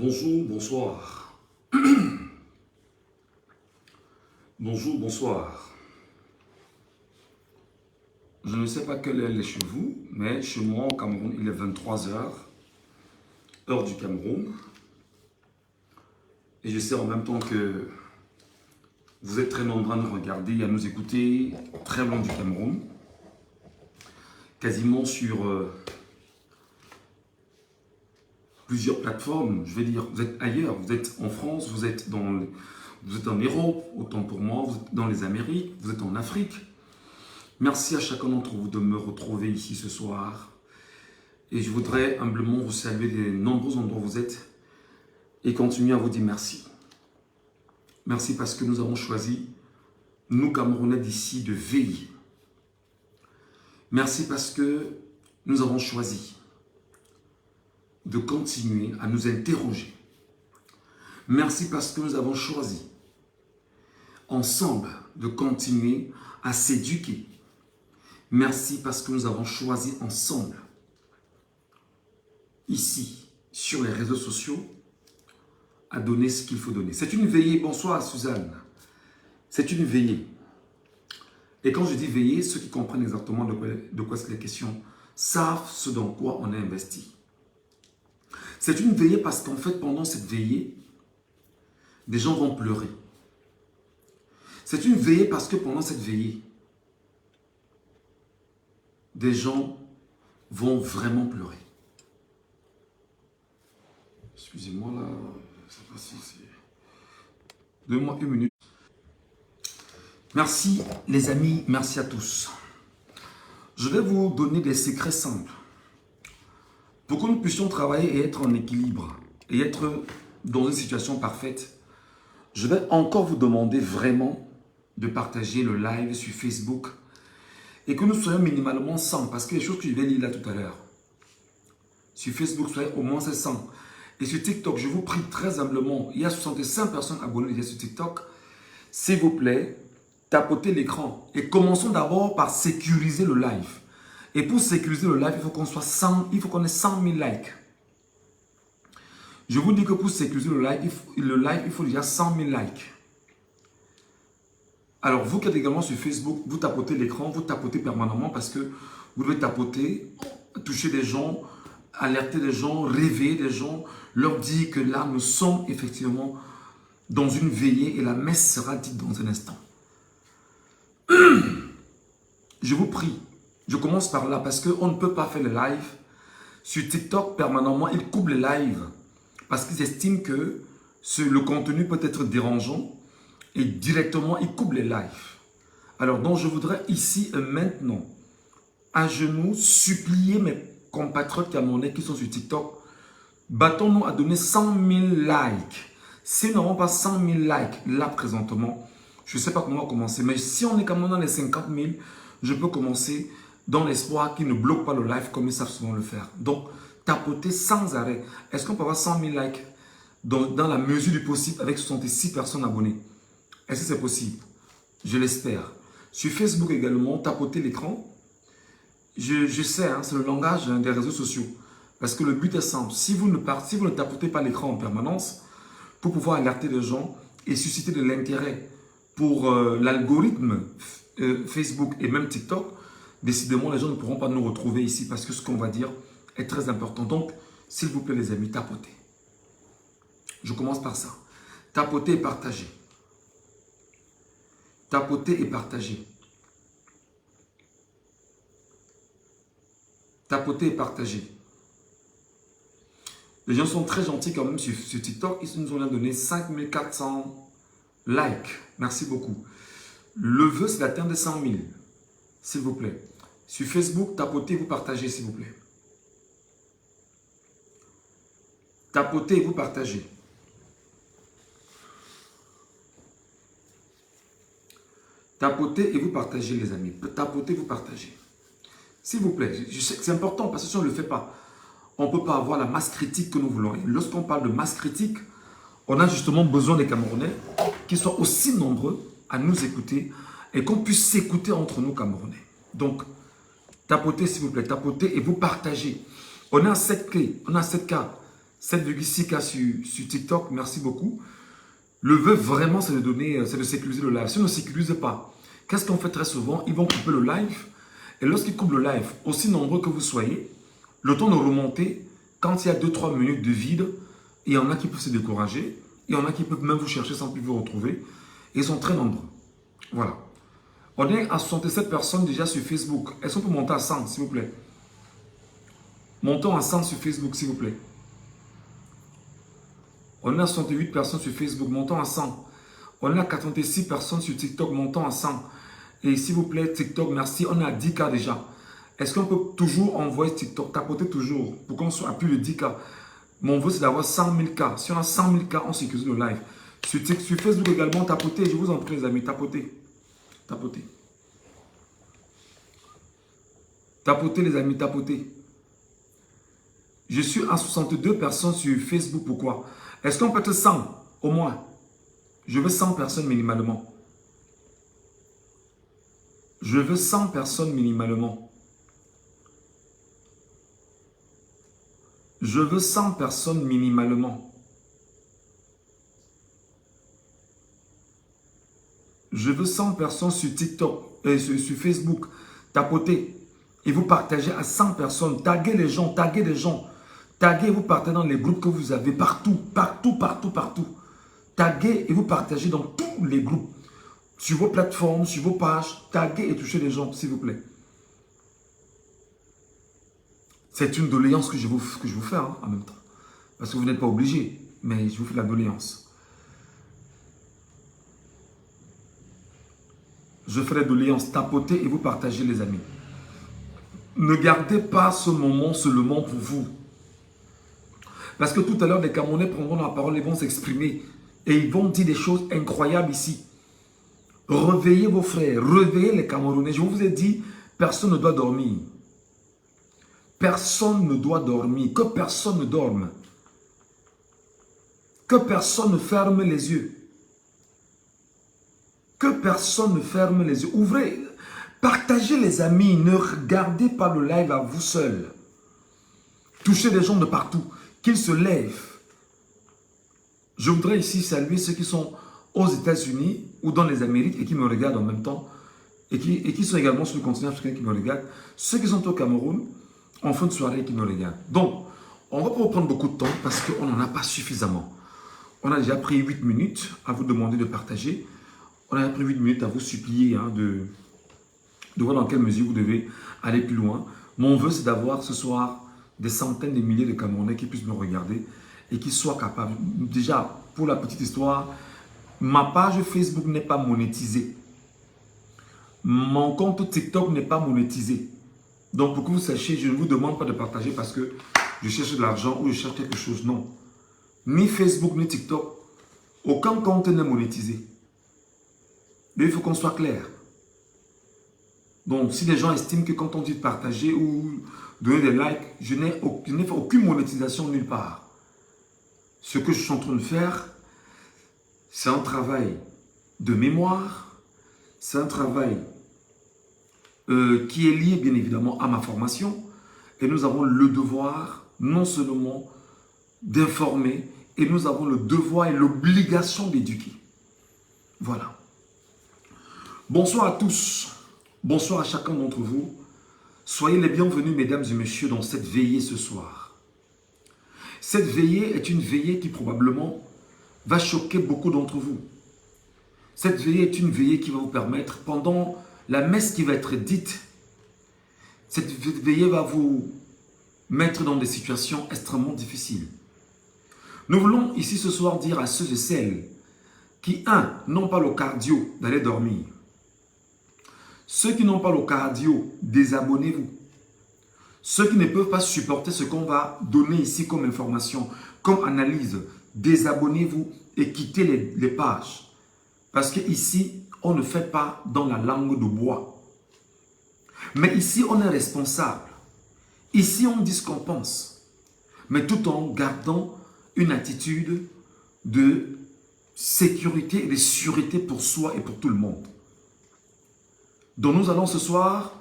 Bonjour, bonsoir. Bonjour, bonsoir. Je ne sais pas quelle heure il est chez vous, mais chez moi au Cameroun, il est 23 heures, heure du Cameroun. Et je sais en même temps que vous êtes très nombreux à nous regarder et à nous écouter très loin du Cameroun. Quasiment sur plusieurs plateformes. Je vais dire, vous êtes ailleurs, vous êtes en France, vous êtes en Europe, autant pour moi, vous êtes dans les Amériques, vous êtes en Afrique. Merci à chacun d'entre vous de me retrouver ici ce soir. Et je voudrais humblement vous saluer des nombreux endroits où vous êtes et continuer à vous dire merci. Merci parce que nous avons choisi, nous Camerounais d'ici, de veiller. Merci parce que nous avons choisi de continuer à nous interroger. Merci parce que nous avons choisi ensemble de continuer à s'éduquer. Merci parce que nous avons choisi ensemble, ici, sur les réseaux sociaux, à donner ce qu'il faut donner. C'est une veillée. Bonsoir Suzanne. C'est une veillée. Et quand je dis veillée, ceux qui comprennent exactement de quoi c'est la question savent ce dans quoi on a investi. C'est une veillée parce qu'en fait, pendant cette veillée, des gens vont pleurer. C'est une veillée parce que pendant cette veillée, des gens vont vraiment pleurer. Excusez-moi là, je ne sais pas si c'est... Donnez-moi une minute. Merci les amis, merci à tous. Je vais vous donner des secrets simples pour que nous puissions travailler et être en équilibre et être dans une situation parfaite. Je vais encore vous demander vraiment de partager le live sur Facebook et que nous soyons minimalement 100 parce que les choses que je vais lire là tout à l'heure. Sur Facebook, soyez au moins 100. Et sur TikTok, je vous prie très humblement, il y a 65 personnes abonnées déjà sur TikTok. S'il vous plaît, tapotez l'écran et commençons d'abord par sécuriser le live. Et pour sécuriser le live, il faut qu'on soit 100, il faut qu'on ait 100 000 likes. Je vous dis que pour sécuriser le live, il faut déjà 100 000 likes. Alors, vous qui êtes également sur Facebook, vous tapotez l'écran, vous tapotez permanemment parce que vous devez tapoter, toucher des gens, alerter des gens, réveiller des gens, leur dire que là, nous sommes effectivement dans une veillée et la messe sera dite dans un instant. Je vous prie, je commence par là parce qu'on ne peut pas faire le live. Sur TikTok, permanemment, ils coupent les lives parce qu'ils estiment que le contenu peut être dérangeant et directement, ils coupent les lives. Alors, donc, je voudrais ici et maintenant, à genoux, supplier mes compatriotes camerounais qui sont sur TikTok, battons-nous à donner 100 000 likes. Si nous n'avons pas 100 000 likes là présentement, je ne sais pas comment on va commencer, mais si on est quand même dans les 50 000, je peux commencer dans l'espoir qu'ils ne bloquent pas le live comme ils savent souvent le faire. Donc, tapotez sans arrêt. Est-ce qu'on peut avoir 100 000 likes dans la mesure du possible avec 66 personnes abonnées? Est-ce que c'est possible? Je l'espère. Sur Facebook également, tapotez l'écran. Je sais, hein, c'est le langage des réseaux sociaux. Parce que le but est simple. Si vous ne tapotez pas l'écran en permanence, pour pouvoir alerter les gens et susciter de l'intérêt pour l'algorithme Facebook et même TikTok, décidément, les gens ne pourront pas nous retrouver ici parce que ce qu'on va dire est très important. Donc, s'il vous plaît, les amis, tapotez. Je commence par ça. Tapotez et partagez. Tapotez et partagez. Tapotez et partagez. Les gens sont très gentils quand même sur TikTok. Ils nous ont donné 5400 likes. Merci beaucoup. Le vœu, c'est d'atteindre 100 000. S'il vous plaît. Sur Facebook, tapotez et vous partagez, s'il vous plaît. Tapotez et vous partagez. Tapotez et vous partagez, les amis. Tapotez et vous partagez. S'il vous plaît. Je sais que c'est important parce que si on ne le fait pas, on ne peut pas avoir la masse critique que nous voulons. Et lorsqu'on parle de masse critique, on a justement besoin des Camerounais qui soient aussi nombreux à nous écouter et qu'on puisse s'écouter entre nous Camerounais. Donc, tapotez s'il vous plaît, tapotez et vous partagez. On a 7 clés, on a 7 cas. 7,6K sur TikTok, merci beaucoup. Le vœu vraiment, c'est de donner, c'est de sécuriser le live. Si on ne sécurise pas, qu'est-ce qu'on fait très souvent? Ils vont couper le live. Et lorsqu'ils coupent le live, aussi nombreux que vous soyez, le temps de remonter, quand il y a 2-3 minutes de vide, il y en a qui peuvent se décourager, il y en a qui peuvent même vous chercher sans plus vous retrouver. Et ils sont très nombreux. Voilà. On est à 67 personnes déjà sur Facebook. Est-ce qu'on peut monter à 100, s'il vous plaît? Montons à 100 sur Facebook, s'il vous plaît. On est à 68 personnes sur Facebook, montons à 100. On est à 86 personnes sur TikTok, montons à 100. Et s'il vous plaît, TikTok, merci. On est à 10K déjà. Est-ce qu'on peut toujours envoyer TikTok, tapoter toujours pour qu'on soit à plus de 10K? Mon vœu, c'est d'avoir 100 000 K. Si on a 100 000 K, on sécurise le live. Sur Facebook également, tapotez. Je vous en prie, les amis, tapotez. Tapotez. Tapotez, les amis, tapotez. Je suis à 62 personnes sur Facebook. Pourquoi? Est-ce qu'on peut être 100 au moins? Je veux 100 personnes minimalement. Je veux 100 personnes minimalement. Je veux 100 personnes minimalement. Je veux 100 personnes sur TikTok et sur Facebook. Tapotez. Et vous partagez à 100 personnes. Taguez les gens, taguez les gens. Taguez et vous partagez dans les groupes que vous avez. Partout, partout, partout, partout. Taguez et vous partagez dans tous les groupes. Sur vos plateformes, sur vos pages. Taguez et touchez les gens, s'il vous plaît. C'est une doléance que je vous fais hein, en même temps. Parce que vous n'êtes pas obligé. Mais je vous fais la doléance. Je fais la doléance. Tapotez et vous partagez, les amis. Ne gardez pas ce moment seulement pour vous. Parce que tout à l'heure, les Camerounais prendront la parole et vont s'exprimer. Et ils vont dire des choses incroyables ici. Réveillez vos frères, réveillez les Camerounais. Je vous ai dit, personne ne doit dormir. Personne ne doit dormir. Que personne ne dorme. Que personne ne ferme les yeux. Que personne ne ferme les yeux. Ouvrez, partagez les amis. Ne regardez pas le live à vous seul. Touchez les gens de partout. Qu'ils se lèvent. Je voudrais ici saluer ceux qui sont aux États-Unis ou dans les Amériques et qui me regardent en même temps. Et qui sont également sur le continent africain qui me regardent. Ceux qui sont au Cameroun, en fin de soirée, qui me regardent. Donc, on va pas prendre beaucoup de temps parce qu'on n'en a pas suffisamment. On a déjà pris 8 minutes à vous demander de partager. On a pris 8 minutes à vous supplier hein, de voir dans quelle mesure vous devez aller plus loin. Mon vœu, c'est d'avoir ce soir des centaines de milliers de Camerounais qui puissent me regarder et qui soient capables. Déjà, pour la petite histoire, ma page Facebook n'est pas monétisée. Mon compte TikTok n'est pas monétisé. Donc, pour que vous sachiez, je ne vous demande pas de partager parce que je cherche de l'argent ou je cherche quelque chose. Non. Ni Facebook, ni TikTok, aucun compte n'est monétisé. Mais il faut qu'on soit clair. Donc, si les gens estiment que quand on dit de partager ou donner des likes, je n'ai fait aucune monétisation nulle part. Ce que je suis en train de faire, c'est un travail de mémoire, c'est un travail qui est lié bien évidemment à ma formation. Et nous avons le devoir non seulement d'informer, et nous avons le devoir et l'obligation d'éduquer. Voilà. Bonsoir à tous. Bonsoir à chacun d'entre vous. Soyez les bienvenus, mesdames et messieurs, dans cette veillée ce soir. Cette veillée est une veillée qui probablement va choquer beaucoup d'entre vous. Cette veillée est une veillée qui va vous permettre, pendant la messe qui va être dite, cette veillée va vous mettre dans des situations extrêmement difficiles. Nous voulons ici ce soir dire à ceux et celles qui, n'ont pas le cardio d'aller dormir. Ceux qui n'ont pas le cardio, désabonnez-vous. Ceux qui ne peuvent pas supporter ce qu'on va donner ici comme information, comme analyse, désabonnez-vous et quittez les pages. Parce qu'ici, on ne fait pas dans la langue de bois. Mais ici, on est responsable. Ici, on dit ce qu'on pense. Mais tout en gardant une attitude de sécurité et de sûreté pour soi et pour tout le monde. Donc nous allons ce soir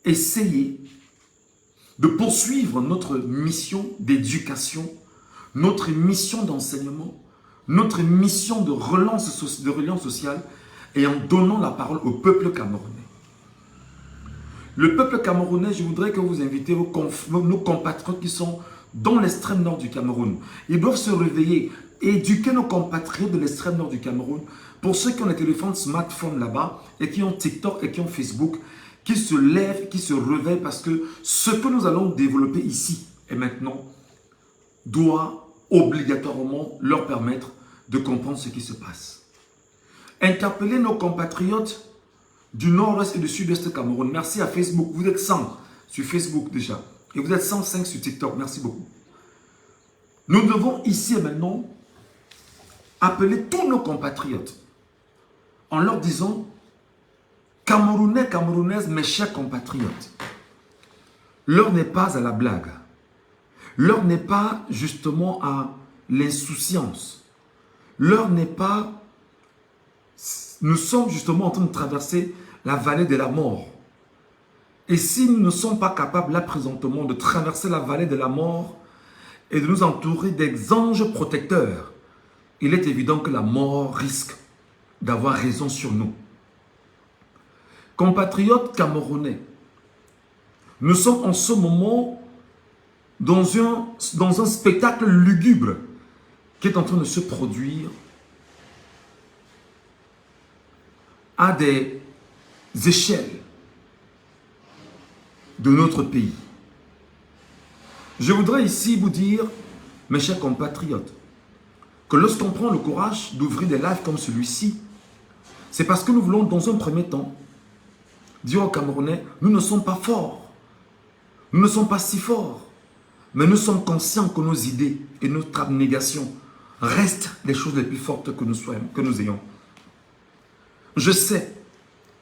essayer de poursuivre notre mission d'éducation, notre mission d'enseignement, notre mission de relance sociale et en donnant la parole au peuple camerounais. Le peuple camerounais, je voudrais que vous invitez nos compatriotes qui sont dans l'extrême nord du Cameroun. Ils doivent se réveiller, éduquer nos compatriotes de l'extrême nord du Cameroun. Pour ceux qui ont les téléphones smartphones là-bas et qui ont TikTok et qui ont Facebook, qui se lèvent, qui se réveillent parce que ce que nous allons développer ici et maintenant doit obligatoirement leur permettre de comprendre ce qui se passe. Interpellez nos compatriotes du nord-ouest et du sud-est Cameroun. Merci à Facebook. Vous êtes 100 sur Facebook déjà. Et vous êtes 105 sur TikTok. Merci beaucoup. Nous devons ici et maintenant appeler tous nos compatriotes en leur disant: Camerounais, Camerounaises, mes chers compatriotes, l'heure n'est pas à la blague. L'heure n'est pas justement à l'insouciance. L'heure n'est pas... Nous sommes justement en train de traverser la vallée de la mort. Et si nous ne sommes pas capables là présentement de traverser la vallée de la mort et de nous entourer des anges protecteurs, il est évident que la mort risque d'avoir raison sur nous. Compatriotes camerounais, nous sommes en ce moment dans un spectacle lugubre qui est en train de se produire à des échelles de notre pays. Je voudrais ici vous dire, mes chers compatriotes, que lorsqu'on prend le courage d'ouvrir des lives comme celui-ci, c'est parce que nous voulons dans un premier temps dire aux Camerounais, nous ne sommes pas forts, nous ne sommes pas si forts, mais nous sommes conscients que nos idées et notre abnégation restent les choses les plus fortes que nous ayons. Je sais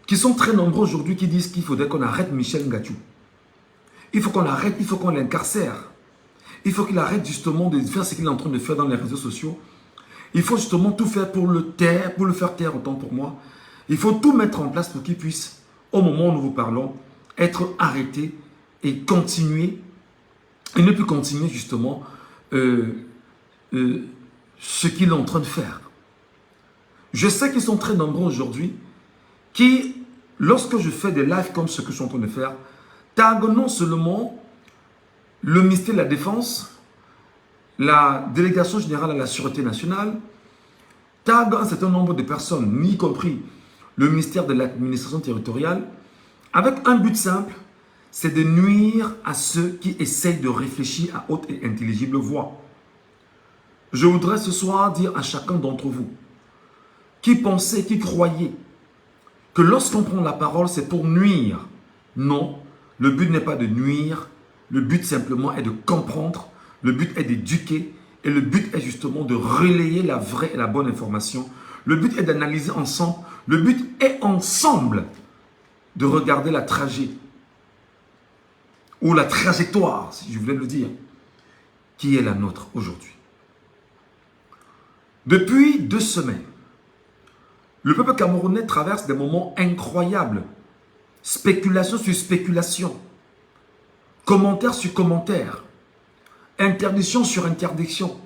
qu'ils sont très nombreux aujourd'hui qui disent qu'il faudrait qu'on arrête Michel Ngathou. Il faut qu'on l'arrête, il faut qu'on l'incarcère. Il faut qu'il arrête justement de faire ce qu'il est en train de faire dans les réseaux sociaux. Il faut justement tout faire pour le taire, pour le faire taire autant pour moi. Il faut tout mettre en place pour qu'il puisse, au moment où nous vous parlons, être arrêté et continuer, et ne plus continuer justement ce qu'il est en train de faire. Je sais qu'ils sont très nombreux aujourd'hui qui, lorsque je fais des lives comme ce que je suis en train de faire, taguent non seulement le ministère de la Défense, la Délégation Générale à la Sûreté Nationale, taguent un certain nombre de personnes, y compris le ministère de l'Administration Territoriale, avec un but simple, c'est de nuire à ceux qui essayent de réfléchir à haute et intelligible voix. Je voudrais ce soir dire à chacun d'entre vous, qui pensait, qui croyait que lorsqu'on prend la parole, c'est pour nuire. Non, le but n'est pas de nuire, le but simplement est de comprendre, le but est d'éduquer et le but est justement de relayer la vraie et la bonne information. Le but est d'analyser ensemble, le but est ensemble de regarder la tragédie ou la trajectoire, si je voulais le dire, qui est la nôtre aujourd'hui. Depuis 2 semaines, le peuple camerounais traverse des moments incroyables. Spéculation sur spéculation. Commentaire sur commentaire. Interdiction sur interdiction.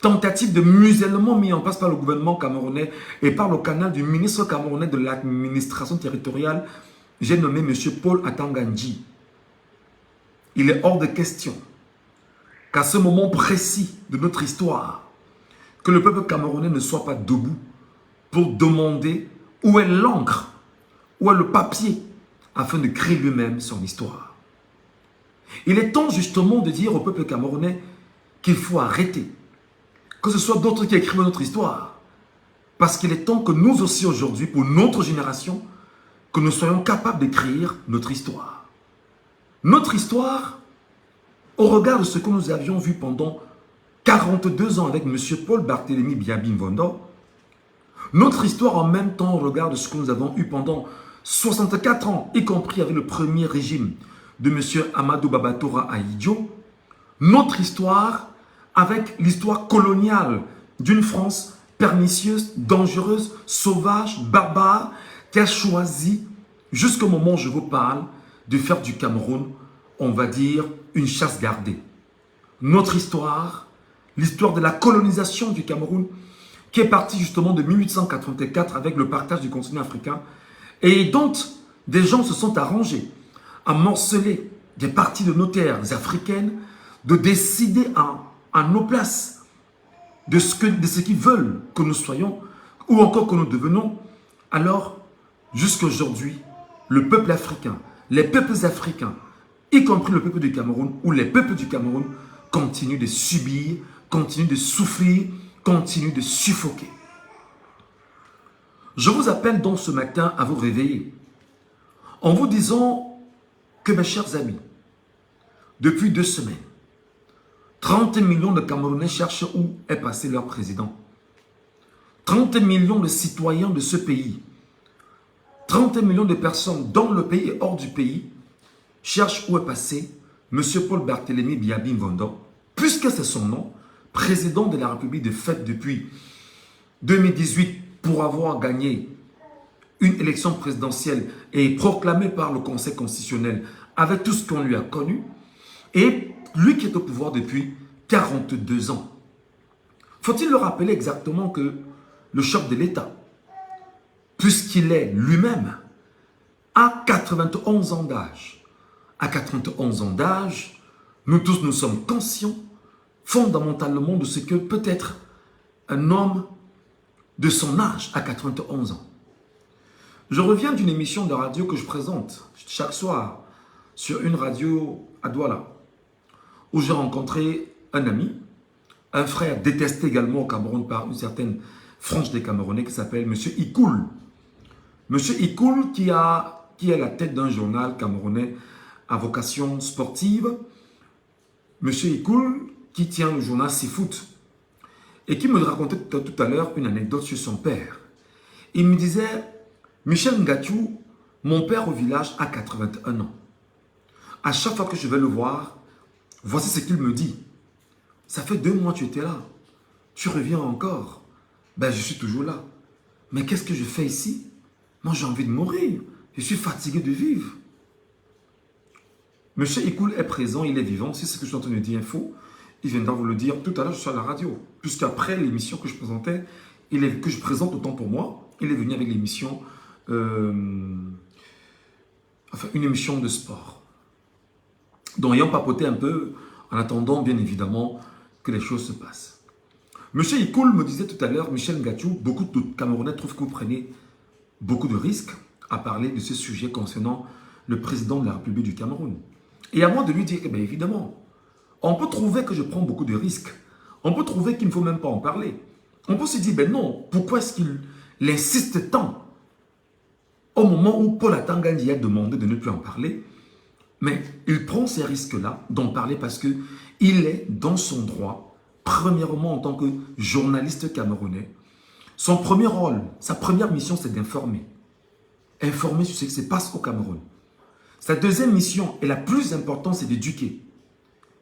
Tentative de musellement mis en place par le gouvernement camerounais et par le canal du ministre camerounais de l'administration territoriale, j'ai nommé M. Paul Atangandji. Il est hors de question qu'à ce moment précis de notre histoire, que le peuple camerounais ne soit pas debout pour demander où est l'encre, où est le papier, afin de créer lui-même son histoire. Il est temps justement de dire au peuple camerounais qu'il faut arrêter, que ce soit d'autres qui écrivent notre histoire, parce qu'il est temps que nous aussi aujourd'hui, pour notre génération, que nous soyons capables d'écrire notre histoire. Notre histoire, au regard de ce que nous avions vu pendant 42 ans avec M. Paul Barthélémy Biabim-Mvondo, notre histoire en même temps au regard de ce que nous avons eu pendant 64 ans, y compris avec le premier régime de M. Amadou Babatoura Ahidjo, notre histoire avec l'histoire coloniale d'une France pernicieuse, dangereuse, sauvage, barbare, qui a choisi, jusqu'au moment où je vous parle, de faire du Cameroun on va dire, une chasse gardée. Notre histoire, l'histoire de la colonisation du Cameroun, qui est partie justement de 1884 avec le partage du continent africain, et dont des gens se sont arrangés à morceler des parties de nos terres africaines, de décider à nos places de ce qu'ils veulent que nous soyons, ou encore que nous devenons. Alors, jusqu'à aujourd'hui, le peuple africain, les peuples africains, y compris le peuple du Cameroun, ou les peuples du Cameroun, continuent de subir, continuent de souffrir, continuent de suffoquer. Je vous appelle donc ce matin à vous réveiller, en vous disant que mes chers amis, depuis 2 semaines, 30 millions de Camerounais cherchent où est passé leur président. 30 millions de citoyens de ce pays, 30 millions de personnes dans le pays et hors du pays, cherchent où est passé M. Paul Barthélémy Biabi Mvondo, puisque c'est son nom, président de la République de fait depuis 2018 pour avoir gagné une élection présidentielle et proclamée par le Conseil constitutionnel avec tout ce qu'on lui a connu, et lui qui est au pouvoir depuis 42 ans. Faut-il le rappeler exactement que le chef de l'État, puisqu'il est lui-même, a 91 ans d'âge. À 91 ans d'âge, nous tous nous sommes conscients fondamentalement de ce que peut être un homme de son âge à 91 ans. Je reviens d'une émission de radio que je présente chaque soir sur une radio à Douala, où j'ai rencontré un ami, un frère détesté également au Cameroun par une certaine frange des Camerounais qui s'appelle M. Ikoul. M. Ikoul qui est la tête d'un journal camerounais à vocation sportive. M. Ikoul qui tient le journal Seafoot et qui me racontait tout à l'heure une anecdote sur son père. Il me disait, Michel Ngatiou, mon père au village a 81 ans. À chaque fois que je vais le voir, voici ce qu'il me dit. Ça fait 2 mois que tu étais là. Tu reviens encore. Ben, je suis toujours là. Mais qu'est-ce que je fais ici? Moi, j'ai envie de mourir. Je suis fatigué de vivre. Monsieur Ikoul est présent, il est vivant. Si ce que je suis en train de dire est faux, il viendra vous le dire. Tout à l'heure, je suis à la radio. Puisqu'après l'émission que je présentais, que je présente autant pour moi, il est venu avec l'émission, une émission de sport. Donc, ayant papoté un peu, en attendant bien évidemment que les choses se passent. Monsieur Ikoul me disait tout à l'heure, Michel Ngatiou, beaucoup de Camerounais trouvent que vous prenez beaucoup de risques à parler de ce sujet concernant le président de la République du Cameroun. Et à moi de lui dire que, bien évidemment, on peut trouver que je prends beaucoup de risques. On peut trouver qu'il ne faut même pas en parler. On peut se dire, ben non, pourquoi est-ce qu'il insiste tant au moment où Paul Atangandi a demandé de ne plus en parler? Mais il prend ces risques-là d'en parler parce qu'il est dans son droit, premièrement en tant que journaliste camerounais. Son premier rôle, sa première mission, c'est d'informer. Informer sur ce qui se passe au Cameroun. Sa deuxième mission, et la plus importante, c'est d'éduquer.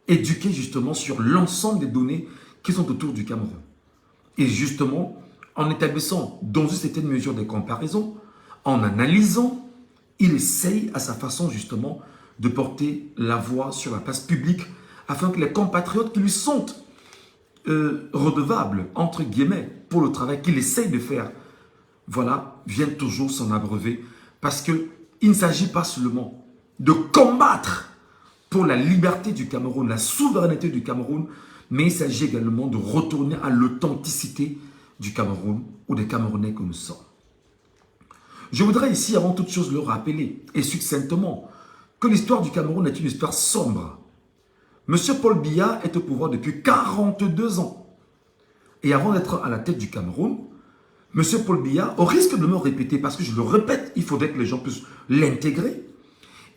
Éduquer justement sur l'ensemble des données qui sont autour du Cameroun. Et justement, en établissant dans une certaine mesure des comparaisons, en analysant, il essaye à sa façon justement de porter la voix sur la place publique afin que les compatriotes qui lui sont redevables, entre guillemets, pour le travail qu'il essaye de faire, voilà, viennent toujours s'en abreuver parce qu'il ne s'agit pas seulement de combattre pour la liberté du Cameroun, la souveraineté du Cameroun, mais il s'agit également de retourner à l'authenticité du Cameroun ou des Camerounais que nous sommes. Je voudrais ici, avant toute chose, le rappeler, et succinctement, que l'histoire du Cameroun est une histoire sombre. Monsieur Paul Biya est au pouvoir depuis 42 ans. Et avant d'être à la tête du Cameroun, Monsieur Paul Biya, au risque de me répéter, parce que je le répète, il faudrait que les gens puissent l'intégrer,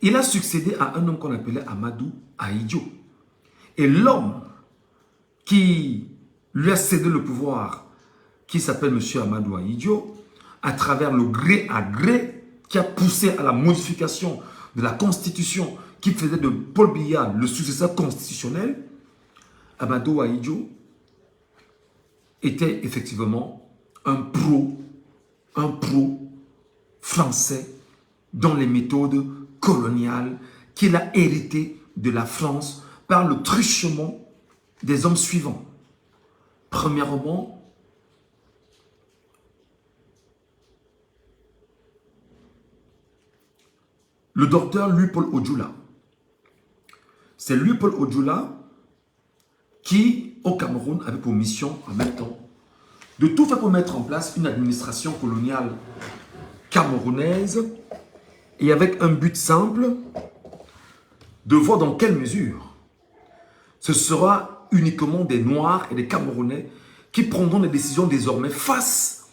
il a succédé à un homme qu'on appelait Amadou Ahidjo. Et l'homme qui lui a cédé le pouvoir, qui s'appelle Monsieur Amadou Ahidjo, à travers le gré à gré, qui a poussé à la modification de la Constitution, qui faisait de Paul Biya le successeur constitutionnel, Amadou Ahidjo était effectivement un pro français dans les méthodes coloniales qu'il a héritées de la France par le truchement des hommes suivants. Premièrement, le docteur Louis-Paul Odjoula. C'est Louis-Paul Odjoula qui, au Cameroun, avait pour mission, en même temps, de tout faire pour mettre en place une administration coloniale camerounaise et avec un but simple, de voir dans quelle mesure ce sera uniquement des Noirs et des Camerounais qui prendront des décisions désormais face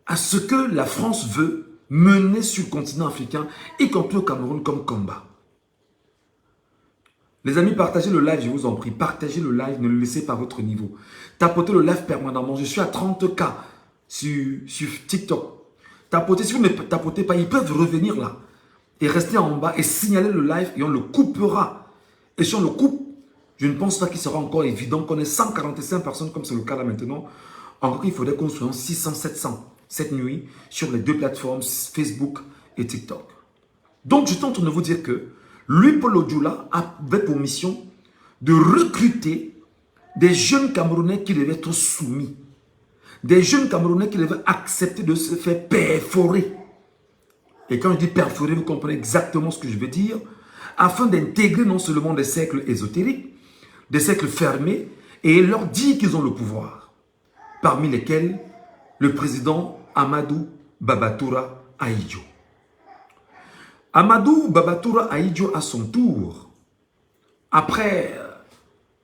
à ce que la France veut mener sur le continent africain, y compris au Cameroun comme combat. Les amis, partagez le live, je vous en prie. Partagez le live, ne le laissez pas à votre niveau. Tapotez le live permanemment. Je suis à 30K sur TikTok. Tapotez, si vous ne tapotez pas, ils peuvent revenir là et rester en bas et signaler le live et on le coupera. Et si on le coupe, je ne pense pas qu'il sera encore évident qu'on ait 145 personnes comme c'est le cas là maintenant. Encore qu'il faudrait qu'on soit 600, 700 cette nuit sur les deux plateformes Facebook et TikTok. Donc, je suis en train de vous dire que Louis-Paul Odjoula avait pour mission de recruter des jeunes Camerounais qui devaient être soumis. Des jeunes Camerounais qui devaient accepter de se faire perforer. Et quand je dis perforer, vous comprenez exactement ce que je veux dire. Afin d'intégrer non seulement des cercles ésotériques, des cercles fermés, et leur dire qu'ils ont le pouvoir. Parmi lesquels le président Amadou Babatoura Ahidjo. Amadou Babatoura Ahidjo, à son tour, après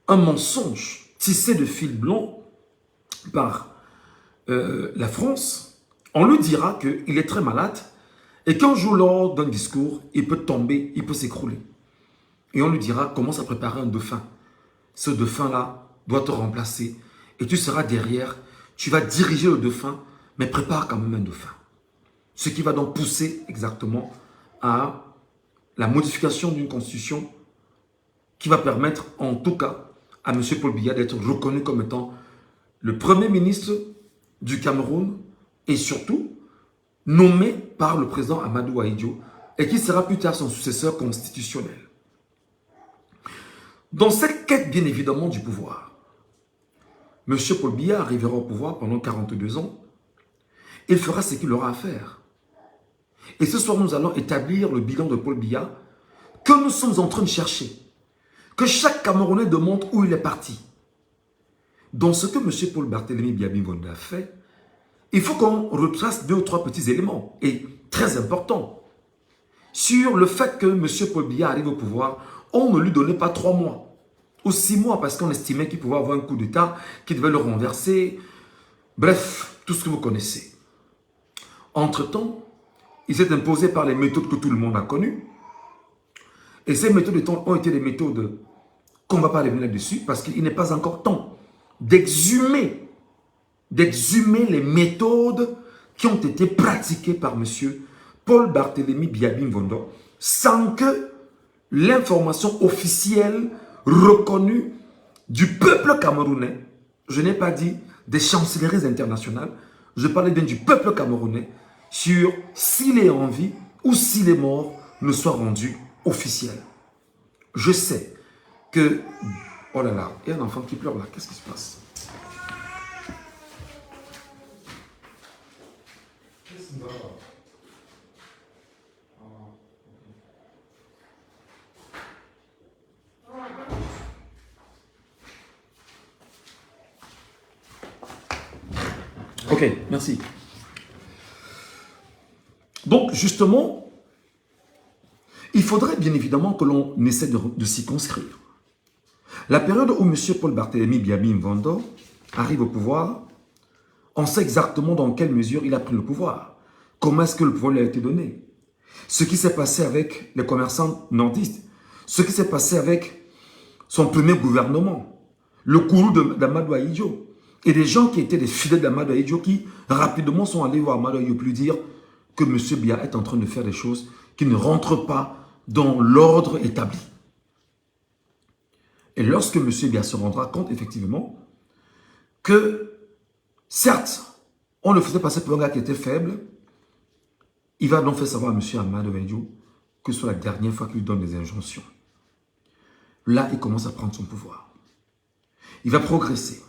un mensonge tissé de fil blanc par la France, on lui dira qu'il est très malade et qu'un jour, lors d'un discours, il peut tomber, il peut s'écrouler. Et on lui dira, commence à préparer un dauphin. Ce dauphin-là doit te remplacer et tu seras derrière, tu vas diriger le dauphin, mais prépare quand même un dauphin. Ce qui va donc pousser exactement à la modification d'une constitution qui va permettre en tout cas à M. Paul Biya d'être reconnu comme étant le premier ministre du Cameroun et surtout nommé par le président Amadou Ahidjo et qui sera plus tard son successeur constitutionnel. Dans cette quête bien évidemment du pouvoir, M. Paul Biya arrivera au pouvoir pendant 42 ans. Il fera ce qu'il aura à faire. Et ce soir, nous allons établir le bilan de Paul Biya que nous sommes en train de chercher. Que chaque Camerounais demande où il est parti. Dans ce que M. Paul Barthélémy Biya-Mingondé a fait, il faut qu'on retrace 2 ou 3 petits éléments, et très importants, sur le fait que M. Paul Biya arrive au pouvoir. On ne lui donnait pas 3 mois, ou 6 mois, parce qu'on estimait qu'il pouvait avoir un coup d'État, qu'il devait le renverser. Bref, tout ce que vous connaissez. Entre-temps, il s'est imposé par les méthodes que tout le monde a connues. Et ces méthodes ont été des méthodes qu'on ne va pas revenir là-dessus parce qu'il n'est pas encore temps d'exhumer les méthodes qui ont été pratiquées par M. Paul Barthélémy Biya-Mingondé sans que l'information officielle reconnue du peuple camerounais, je n'ai pas dit des chancelleries internationales, je parlais bien du peuple camerounais, sur s'il est en vie ou s'il est mort, ne soit rendu officiel. Je sais que... Oh là là, il y a un enfant qui pleure là, qu'est-ce qui se passe? Ok, merci. Donc, justement, il faudrait bien évidemment que l'on essaie de s'y conscrire. La période où M. Paul Barthélémy Biya-Mingondé arrive au pouvoir, on sait exactement dans quelle mesure il a pris le pouvoir. Comment est-ce que le pouvoir lui a été donné? Ce qui s'est passé avec les commerçants nordistes, ce qui s'est passé avec son premier gouvernement, le courroux d'Amadou Ahidjo, et des gens qui étaient des fidèles d'Amadou Ahidjo qui rapidement sont allés voir Amadou Ahidjo pour lui dire que M. Biya est en train de faire des choses qui ne rentrent pas dans l'ordre établi. Et lorsque M. Biya se rendra compte effectivement que, certes, on le faisait passer pour un gars qui était faible, il va donc faire savoir à M. Amadou Ahidjo que ce soit la dernière fois qu'il lui donne des injonctions. là, il commence à prendre son pouvoir. Il va progresser.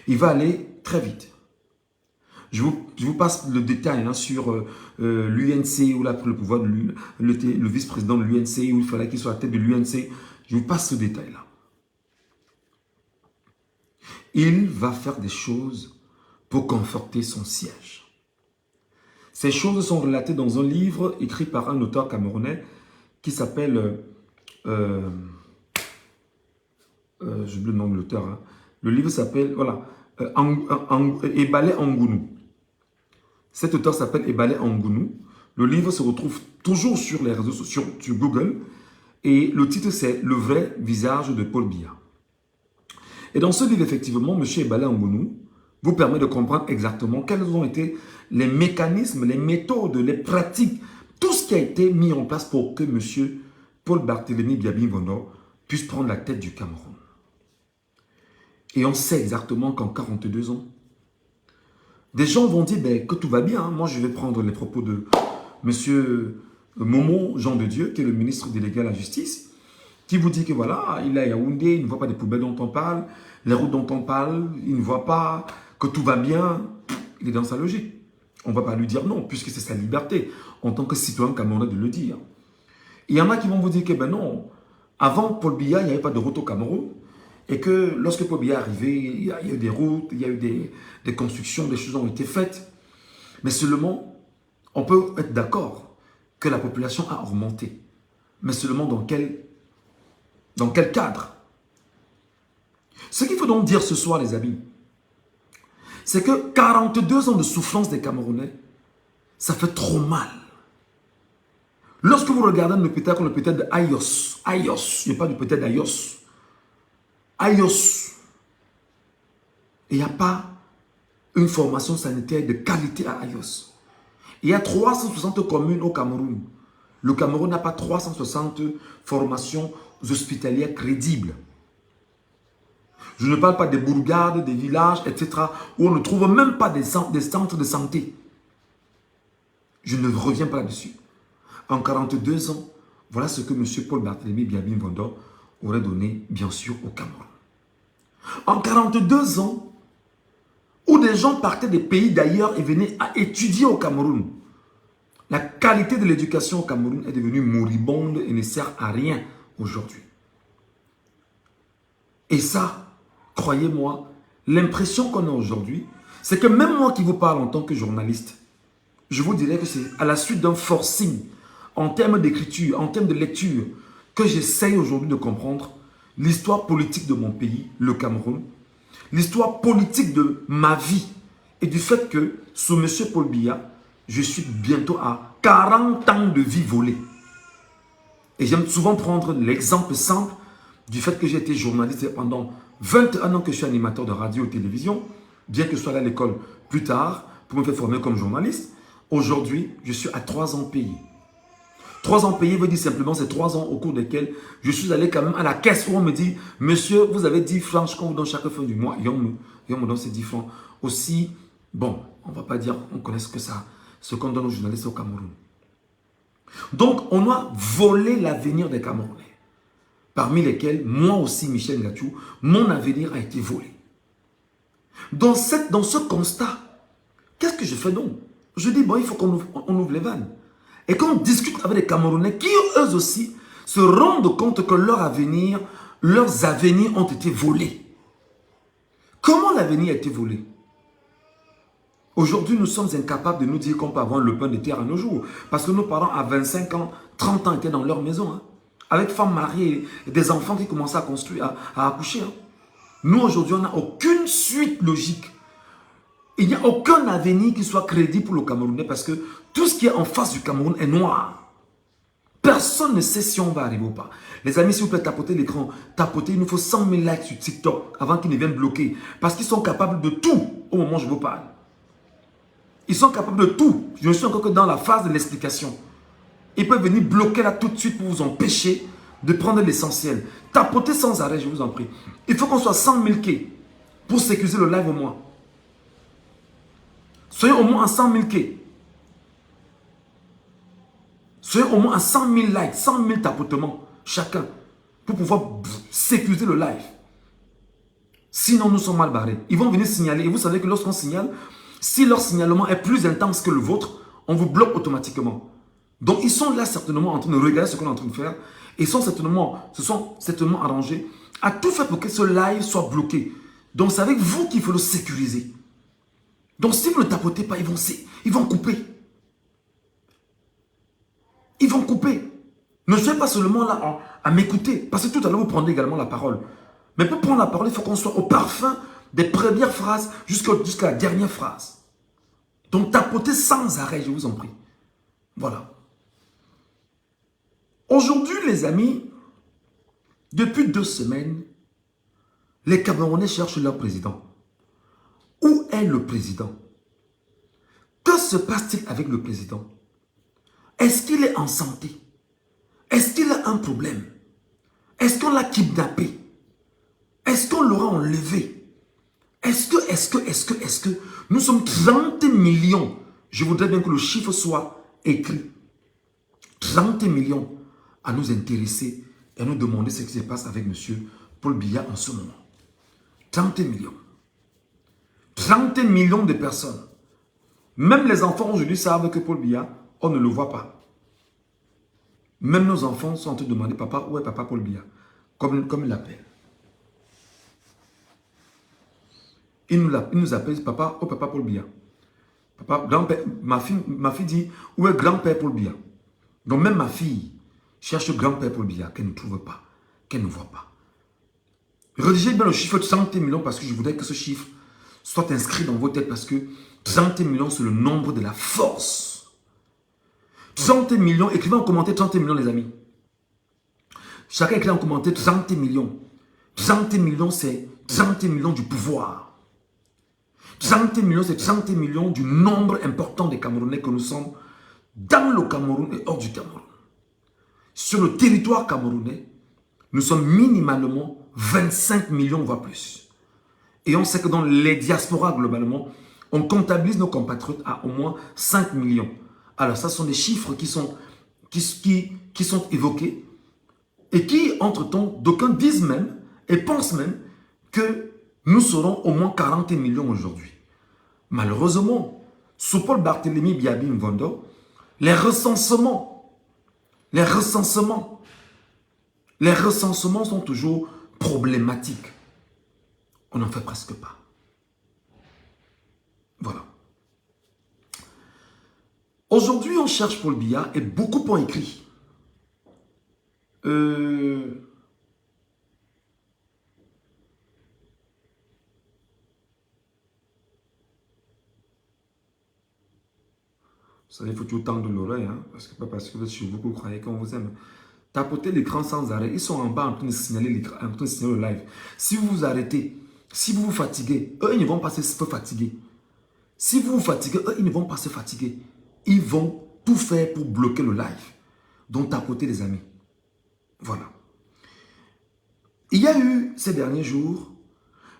Il va aller très vite. Je vous passe le détail hein, sur l'UNC, ou là, pour le pouvoir de le vice-président de l'UNC, où il fallait qu'il soit à la tête de l'UNC. Je vous passe ce détail-là. Il va faire des choses pour conforter son siège. Ces choses sont relatées dans un livre écrit par un auteur camerounais qui s'appelle, j'oublie le nom de l'auteur, hein. Le livre s'appelle, voilà, Ebale Angounou. Cet auteur s'appelle Ebale Angounou. Le livre se retrouve toujours sur les réseaux sociaux, sur Google, et le titre c'est « Le vrai visage de Paul Biya ». Et dans ce livre, effectivement, M. Ebale Angounou vous permet de comprendre exactement quels ont été les mécanismes, les méthodes, les pratiques, tout ce qui a été mis en place pour que M. Paul Barthélémy Biya-Bienvenue puisse prendre la tête du Cameroun. Et on sait exactement qu'en 42 ans, des gens vont dire ben, que tout va bien. Moi, je vais prendre les propos de M. Momo Jean de Dieu, qui est le ministre délégué à la justice, qui vous dit que voilà, il est à Yaoundé, il ne voit pas des poubelles dont on parle, les routes dont on parle, il ne voit pas que tout va bien. Il est dans sa logique. On ne va pas lui dire non, puisque c'est sa liberté, en tant que citoyen camerounais, de le dire. Il y en a qui vont vous dire que ben non, avant Paul Biya, il n'y avait pas de route au Cameroun, et que lorsque Paul Biya est arrivé, il y a eu des routes, il y a eu des constructions, des choses ont été faites. Mais seulement, on peut être d'accord que la population a augmenté. Mais seulement dans quel cadre? Ce qu'il faut donc dire ce soir, les amis, c'est que 42 ans de souffrance des Camerounais, ça fait trop mal. Lorsque vous regardez un hôpital comme l'hôpital de Ayos, il n'y a pas d'hôpital d'Ayos, il n'y a pas une formation sanitaire de qualité à Ayos. Il y a 360 communes au Cameroun. Le Cameroun n'a pas 360 formations hospitalières crédibles. Je ne parle pas des bourgades, des villages, etc., où on ne trouve même pas des centres de santé. Je ne reviens pas là-dessus. En 42 ans, voilà ce que M. Paul Barthélémy Biya-Bienvenue aurait donné, bien sûr, au Cameroun. En 42 ans, où des gens partaient des pays d'ailleurs et venaient à étudier au Cameroun, la qualité de l'éducation au Cameroun est devenue moribonde et ne sert à rien aujourd'hui. Et ça, croyez-moi, l'impression qu'on a aujourd'hui, c'est que même moi qui vous parle en tant que journaliste, je vous dirais que c'est à la suite d'un forcing en termes d'écriture, en termes de lecture, que j'essaye aujourd'hui de comprendre l'histoire politique de mon pays, le Cameroun, l'histoire politique de ma vie et du fait que, sous M. Paul Biya, je suis bientôt à 40 ans de vie volée. Et j'aime souvent prendre l'exemple simple du fait que j'ai été journaliste pendant 21 ans que je suis animateur de radio et télévision, bien que je sois allé à l'école plus tard pour me faire former comme journaliste. Aujourd'hui, je suis à 3 ans payé. 3 ans payé veut dire simplement c'est 3 ans au cours desquels je suis allé quand même à la caisse où on me dit « Monsieur, vous avez 10 francs qu'on vous donne chaque fin du mois. » Et on me donne ces 10 francs. Aussi, bon, on ne va pas dire on connaît ce qu'on donne aux journalistes au Cameroun. Donc, on a volé l'avenir des Camerounais. Parmi lesquels, moi aussi, Michel Ngatou, mon avenir a été volé. Dans ce constat, qu'est-ce que je fais donc? Je dis, bon, il faut qu'on ouvre les vannes. Et qu'on discute avec les Camerounais qui, eux aussi, se rendent compte que leurs avenirs ont été volés. Comment l'avenir a été volé? Aujourd'hui, nous sommes incapables de nous dire qu'on peut avoir le pain de terre à nos jours. Parce que nos parents, à 25 ans, 30 ans, étaient dans leur maison. Hein, avec femmes mariées et des enfants qui commençaient à construire, à accoucher. Hein. Nous, aujourd'hui, on n'a aucune suite logique. Il n'y a aucun avenir qui soit crédible pour le Camerounais parce que tout ce qui est en face du Cameroun est noir. Personne ne sait si on va arriver ou pas. Les amis, s'il vous plaît, tapotez l'écran. Tapotez, il nous faut 100 000 likes sur TikTok avant qu'ils ne viennent bloquer. Parce qu'ils sont capables de tout au moment où je vous parle. Ils sont capables de tout. Je ne suis encore que dans la phase de l'explication. Ils peuvent venir bloquer là tout de suite pour vous empêcher de prendre l'essentiel. Tapotez sans arrêt, je vous en prie. Il faut qu'on soit 100 000 K pour sécuriser le live au moins. Soyez au moins à 100 000 K. Soyez au moins à 100 000 likes, 100 000 tapotements chacun. pour pouvoir sécuriser le live. Sinon, nous sommes mal barrés. Ils vont venir signaler. Et vous savez que lorsqu'on signale, si leur signalement est plus intense que le vôtre, on vous bloque automatiquement. Donc, ils sont là certainement en train de regarder ce qu'on est en train de faire. Et se sont certainement arrangés à tout faire pour que ce live soit bloqué. Donc, c'est avec vous qu'il faut le sécuriser. Donc, si vous ne tapotez pas, ils vont couper. Ils vont couper. Ne soyez pas seulement là à m'écouter. Parce que tout à l'heure, vous prendrez également la parole. Mais pour prendre la parole, il faut qu'on soit au parfum des premières phrases jusqu'à la dernière phrase. Donc, tapotez sans arrêt, je vous en prie. Voilà. Aujourd'hui, les amis, depuis 2 semaines, les Camerounais cherchent leur président. Où est le président? Que se passe-t-il avec le président? Est-ce qu'il est en santé? Est-ce qu'il a un problème? Est-ce qu'on l'a kidnappé? Est-ce qu'on l'aura enlevé? Est-ce que nous sommes 30 millions? Je voudrais bien que le chiffre soit écrit. 30 millions à nous intéresser et à nous demander ce qui se passe avec M. Paul Biya en ce moment. 30 millions. 30 millions de personnes. Même les enfants aujourd'hui savent que Paul Biya, on ne le voit pas. Même nos enfants sont en train de demander, papa, où est papa Paul Biya? Comme il l'appelle. Il nous appelle, papa, où est papa Paul Biya? Papa, grand-père, ma fille dit, où est grand-père Paul Biya? Donc même ma fille cherche grand-père Paul Biya, qu'elle ne trouve pas, qu'elle ne voit pas. Rédigez bien le chiffre de 30 millions parce que je voudrais que ce chiffre soit inscrit dans vos têtes parce que 30 millions, c'est le nombre de la force. 30 millions, écrivez en commentaire 30 millions les amis. Chacun écrit en commentaire 30 millions. 30 millions, c'est 30 millions du pouvoir. 30 millions, c'est 30 millions du nombre important des Camerounais que nous sommes dans le Cameroun et hors du Cameroun. Sur le territoire camerounais, nous sommes minimalement 25 millions, voire plus. Et on sait que dans les diasporas, globalement, on comptabilise nos compatriotes à au moins 5 millions. Alors, ça sont des chiffres qui sont évoqués et qui, entre-temps, d'aucuns disent même et pensent même que nous serons au moins 40 millions aujourd'hui. Malheureusement, sous Paul Barthélémy Biabi Mvondo, les recensements sont toujours problématiques. On n'en fait presque pas. Voilà. Aujourd'hui, on cherche Paul Biya et beaucoup ont écrit. Vous savez, il faut toujours tendre l'oreille, hein, parce que pas parce que vous êtes chez vous que vous croyez qu'on vous aime. Tapotez l'écran sans arrêt. Ils sont en bas en train de signaler le live. Si vous vous arrêtez, si vous vous fatiguez, eux, ils ne vont pas se fatiguer. Si vous vous fatiguez, eux, ils ne vont pas se fatiguer. Ils vont tout faire pour bloquer le live. Donc, tapotez les amis. Voilà. Il y a eu, ces derniers jours,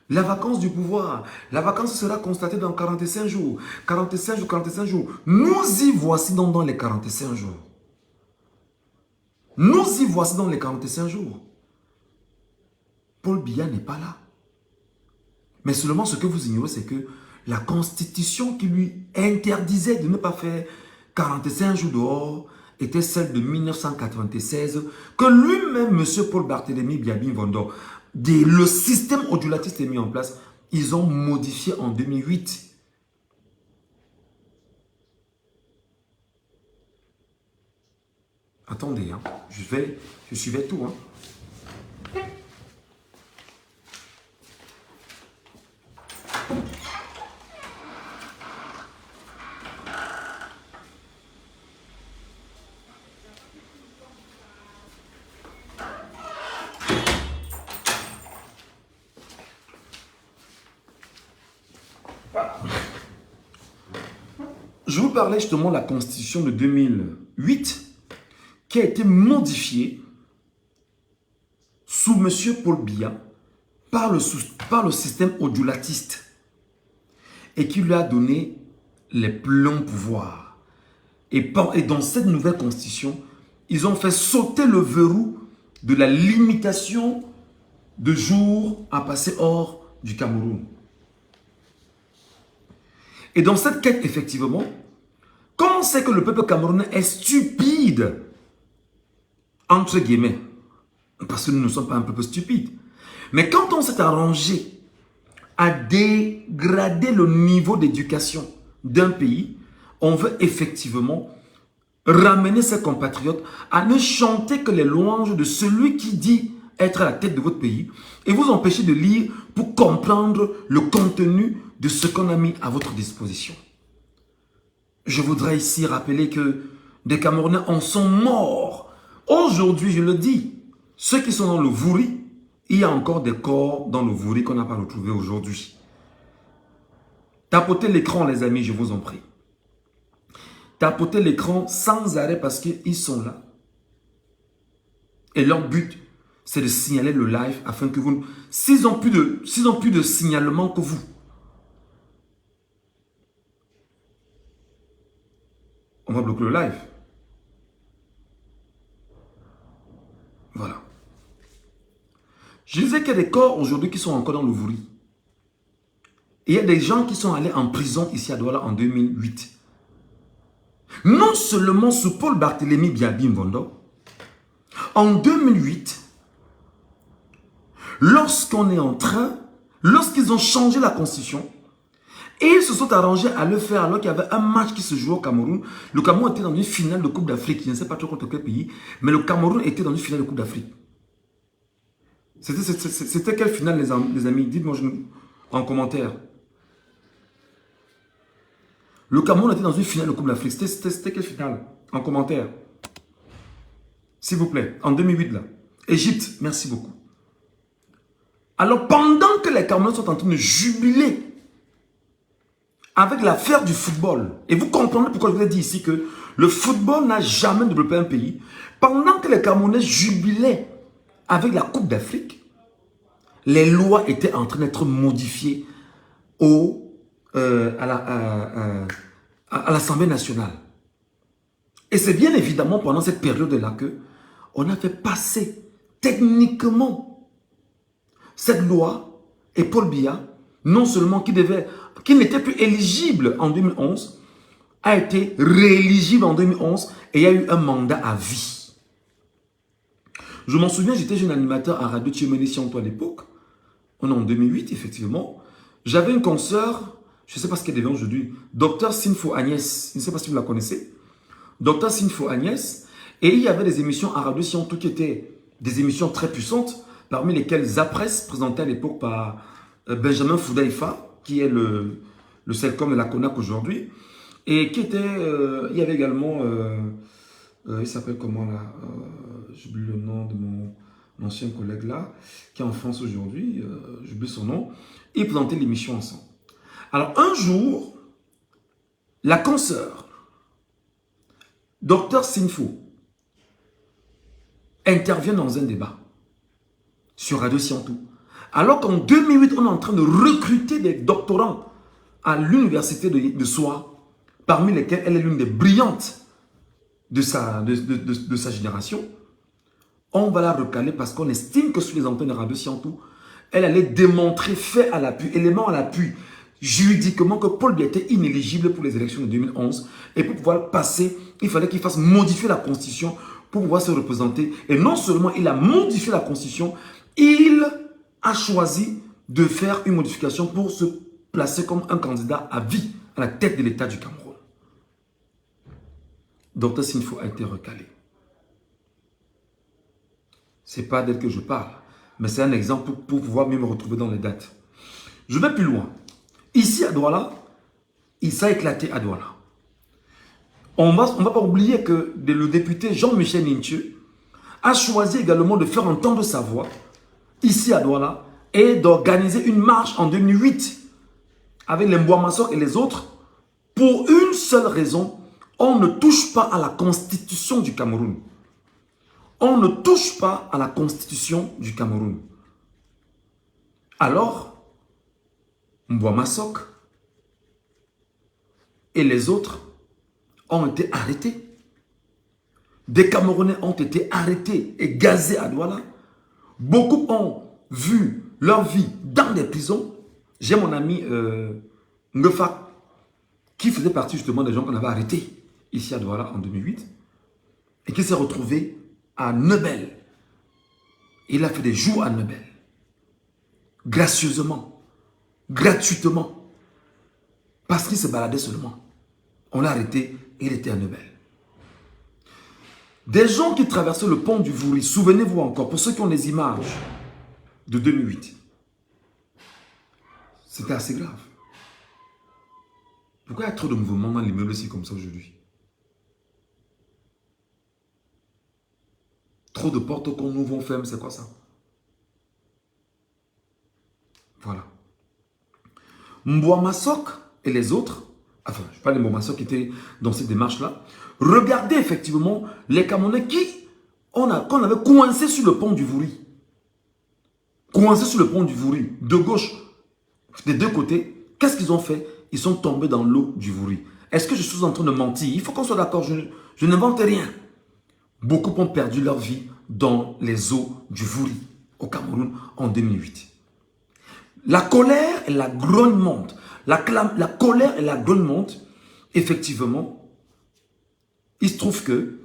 la vacance du pouvoir. La vacance sera constatée dans 45 jours. 45 jours, 45 jours. Nous y voici donc dans les 45 jours. Nous y voici dans les 45 jours. Paul Biya n'est pas là. Mais seulement ce que vous ignorez, c'est que la constitution qui lui interdisait de ne pas faire 45 jours dehors était celle de 1996, que lui-même, M. Paul Barthélémy Biabi Mvondo, le système odulatiste est mis en place. Ils ont modifié en 2008. Attendez, hein, je suivais tout. Hein. Je vous parlais justement de la constitution de 2008 qui a été modifiée sous M. Paul Biya par le système odulatiste et qui lui a donné les pleins pouvoirs. Et dans cette nouvelle constitution, ils ont fait sauter le verrou de la limitation de jours à passer hors du Cameroun. Et dans cette quête, effectivement, comme on sait que le peuple camerounais est stupide, entre guillemets, parce que nous ne sommes pas un peuple stupide, mais quand on s'est arrangé à dégrader le niveau d'éducation d'un pays, on veut effectivement ramener ses compatriotes à ne chanter que les louanges de celui qui dit être à la tête de votre pays et vous empêcher de lire pour comprendre le contenu de ce qu'on a mis à votre disposition. Je voudrais ici rappeler que des Camerounais en sont morts. Aujourd'hui, je le dis, ceux qui sont dans le Vouri, il y a encore des corps dans le Vouri qu'on n'a pas retrouvé aujourd'hui. Tapotez l'écran, les amis, je vous en prie. Tapotez l'écran sans arrêt parce qu'ils sont là. Et leur but, c'est de signaler le live afin que vous... S'ils ont plus de signalement que vous, on va bloquer le live. Voilà. Je disais qu'il y a des corps aujourd'hui qui sont encore dans le Vouri. Et il y a des gens qui sont allés en prison ici à Douala en 2008. Non seulement sous Paul Barthélémy Biabi Mvondo, en 2008, lorsqu'ils ont changé la constitution, et ils se sont arrangés à le faire alors qu'il y avait un match qui se jouait au Cameroun. Le Cameroun était dans une finale de Coupe d'Afrique, je ne sais pas trop contre quel pays, mais le Cameroun était dans une finale de Coupe d'Afrique. C'était quelle finale les amis? Dites-moi en commentaire. Le Cameroun était dans une finale de Coupe d'Afrique. C'était quelle finale? En commentaire. S'il vous plaît. En 2008 là. Égypte. Merci beaucoup. Alors pendant que les Camerounais sont en train de jubiler avec l'affaire du football, et vous comprenez pourquoi je vous ai dit ici que le football n'a jamais développé un pays, pendant que les Camerounais jubilaient avec la Coupe d'Afrique, les lois étaient en train d'être modifiées à l'Assemblée nationale. Et c'est bien évidemment pendant cette période-là que on a fait passer techniquement cette loi et Paul Biya, non seulement qui n'était plus éligible en 2011, a été rééligible en 2011 et il y a eu un mandat à vie. Je m'en souviens, j'étais jeune animateur à Radio Tchéménie Sianto à l'époque. On est en 2008, effectivement. J'avais une consoeur, je ne sais pas ce qu'elle devient aujourd'hui, Dr Sinfo Agnès. Je ne sais pas si vous la connaissez. Dr Sinfo Agnès. Et il y avait des émissions à Radio Sianto qui étaient des émissions très puissantes, parmi lesquelles Zapresse, présenté à l'époque par Benjamin Foudaïfa, qui est le Celcom de la CONAC aujourd'hui. Et qui était, il y avait également, il s'appelle comment là, j'oublie le nom de mon ancien collègue là, qui est en France aujourd'hui, j'oublie son nom. Ils présentaient l'émission ensemble. Alors un jour, la consoeur, Dr Sinfo, intervient dans un débat sur Radio Sianto. Alors qu'en 2008, on est en train de recruter des doctorants à l'université de Soa, parmi lesquels elle est l'une des brillantes de sa génération. On va la recaler parce qu'on estime que sous les antennes de Radio Sianto, elle allait démontrer fait à l'appui, élément à l'appui, juridiquement que Paul Biya était inéligible pour les élections de 2011. Et pour pouvoir passer, il fallait qu'il fasse modifier la Constitution pour pouvoir se représenter. Et non seulement il a modifié la Constitution, il a choisi de faire une modification pour se placer comme un candidat à vie à la tête de l'État du Cameroun. Dr Sinfo a été recalé. Ce n'est pas d'elle que je parle, mais c'est un exemple pour pouvoir mieux me retrouver dans les dates. Je vais plus loin. Ici à Douala, il s'est éclaté à Douala. On ne va pas oublier que le député Jean-Michel Nintieu a choisi également de faire entendre sa voix ici à Douala et d'organiser une marche en 2008 avec les Mbouamassok et les autres pour une seule raison: on ne touche pas à la constitution du Cameroun. On ne touche pas à la constitution du Cameroun. Alors, Mbouamassok et les autres ont été arrêtés. Des Camerounais ont été arrêtés et gazés à Douala. Beaucoup ont vu leur vie dans des prisons. J'ai mon ami Ngefa, qui faisait partie justement des gens qu'on avait arrêtés ici à Douala en 2008 et qui s'est retrouvé à Nebel. Il a fait des jours à Nebel. Gracieusement, gratuitement, parce qu'il se baladait seulement. On l'a arrêté et il était à Nebel. Des gens qui traversaient le pont du Vouri, souvenez-vous encore, pour ceux qui ont les images de 2008, c'était assez grave. Pourquoi il y a trop de mouvements dans l'immeuble ici comme ça aujourd'hui? Trop de portes qu'on ouvre, on ferme, c'est quoi ça? Voilà. Mbouamasok et les autres, enfin, je parle de Mbouamasok qui étaient dans cette démarche-là, regardez effectivement les Camerounais qu'on avait coincés sur le pont du Vouri. Coincés sur le pont du Vouri, de gauche, des deux côtés. Qu'est-ce qu'ils ont fait? Ils sont tombés dans l'eau du Vouri. Est-ce que je suis en train de mentir? Il faut qu'on soit d'accord, je n'invente rien. Beaucoup ont perdu leur vie dans les eaux du Vouri, au Cameroun, en 2008. La colère et la grogne montent. La colère et la grogne montent. Effectivement, il se trouve que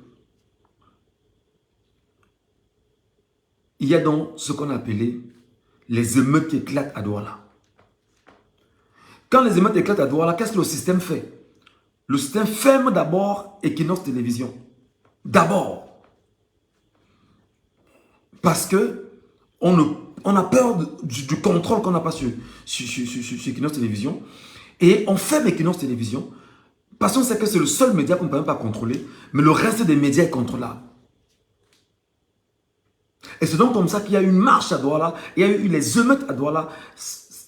il y a donc ce qu'on appelait les émeutes qui éclatent à Douala. Quand les émeutes éclatent à Douala, qu'est-ce que le système fait? Le système ferme d'abord Equinox Télévision. D'abord. Parce que on a peur du contrôle qu'on n'a pas sur Equinox Télévision. Et on ferme Equinox Télévision parce qu'on sait que c'est le seul média qu'on ne peut même pas contrôler. Mais le reste des médias est contrôlable. Et c'est donc comme ça qu'il y a eu une marche à Douala. Il y a eu les émeutes à Douala.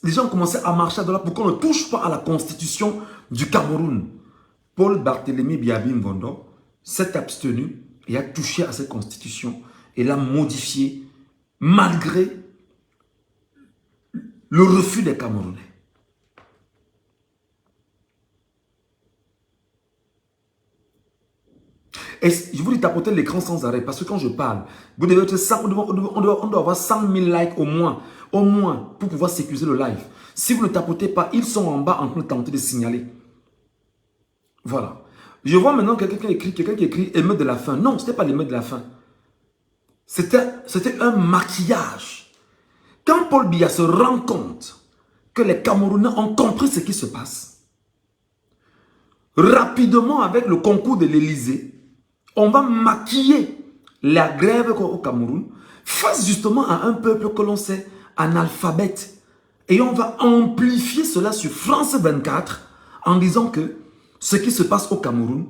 Les gens ont commencé à marcher à Douala pour qu'on ne touche pas à la constitution du Cameroun. Paul Barthélémy Biabi Mvondo s'est abstenu et a touché à cette constitution et l'a modifiée malgré le refus des Camerounais. Et je vous dis tapoter l'écran sans arrêt parce que quand je parle, vous devez être 100, on doit avoir 100 000 likes au moins pour pouvoir sécuriser le live. Si vous ne tapotez pas, ils sont en bas en train de tenter de signaler. Voilà. Je vois maintenant quelqu'un qui écrit émeute de la faim. Non, ce n'était pas l'émeute de la faim. C'était un maquillage. Quand Paul Biya se rend compte que les Camerounais ont compris ce qui se passe, rapidement avec le concours de l'Élysée, on va maquiller la grève au Cameroun face justement à un peuple que l'on sait analphabète. Et on va amplifier cela sur France 24 en disant que ce qui se passe au Cameroun,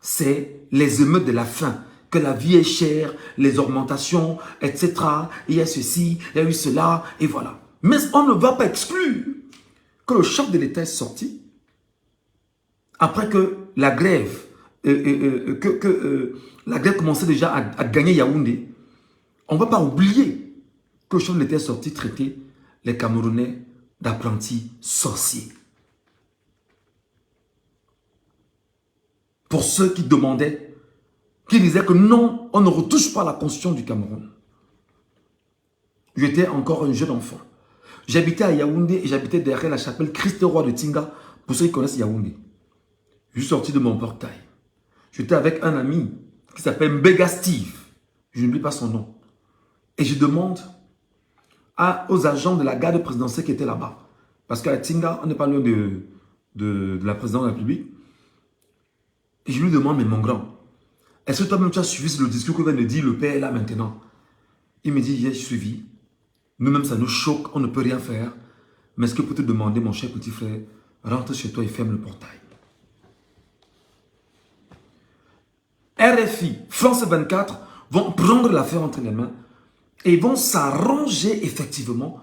c'est les émeutes de la faim. Que la vie est chère, les augmentations, etc. Il y a ceci, il y a eu cela, et voilà. Mais on ne va pas exclure que le chef de l'État est sorti après que la grève, la grève commençait déjà à gagner Yaoundé. On ne va pas oublier que le chef de l'État est sorti traiter les Camerounais d'apprentis sorciers. Pour ceux qui demandaient, qui disaient que non, on ne retouche pas la constitution du Cameroun. J'étais encore un jeune enfant. J'habitais à Yaoundé et j'habitais derrière la chapelle Christ-Roi de Tinga, pour ceux qui connaissent Yaoundé. Je suis sorti de mon portail. J'étais avec un ami qui s'appelle Mbega Steve. Je n'oublie pas son nom. Et je demande aux agents de la garde présidentielle qui étaient là-bas. Parce qu'à Tinga, on n'est pas loin de la présidence de la République. Et je lui demande, mais mon grand, est-ce que toi-même tu as suivi le discours que vient de dire le père là maintenant? Il me dit, j'ai suivi. Nous-mêmes, ça nous choque, on ne peut rien faire. Mais est-ce que je peux te demander, mon cher petit frère, rentre chez toi et ferme le portail. RFI, France 24 vont prendre l'affaire entre les mains et vont s'arranger effectivement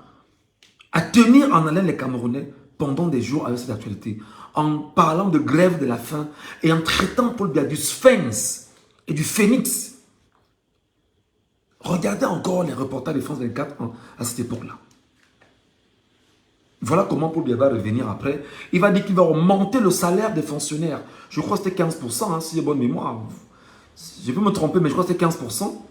à tenir en haleine les Camerounais pendant des jours avec cette actualité. En parlant de grève de la faim et en traitant Paul Biya du Sphinx et du Phénix. Regardez encore les reportages de France 24 à cette époque-là. Voilà comment Paul Biya va revenir après. Il va dire qu'il va augmenter le salaire des fonctionnaires. Je crois que c'était 15%, si j'ai bonne mémoire. Je peux me tromper, mais je crois que c'est 15%.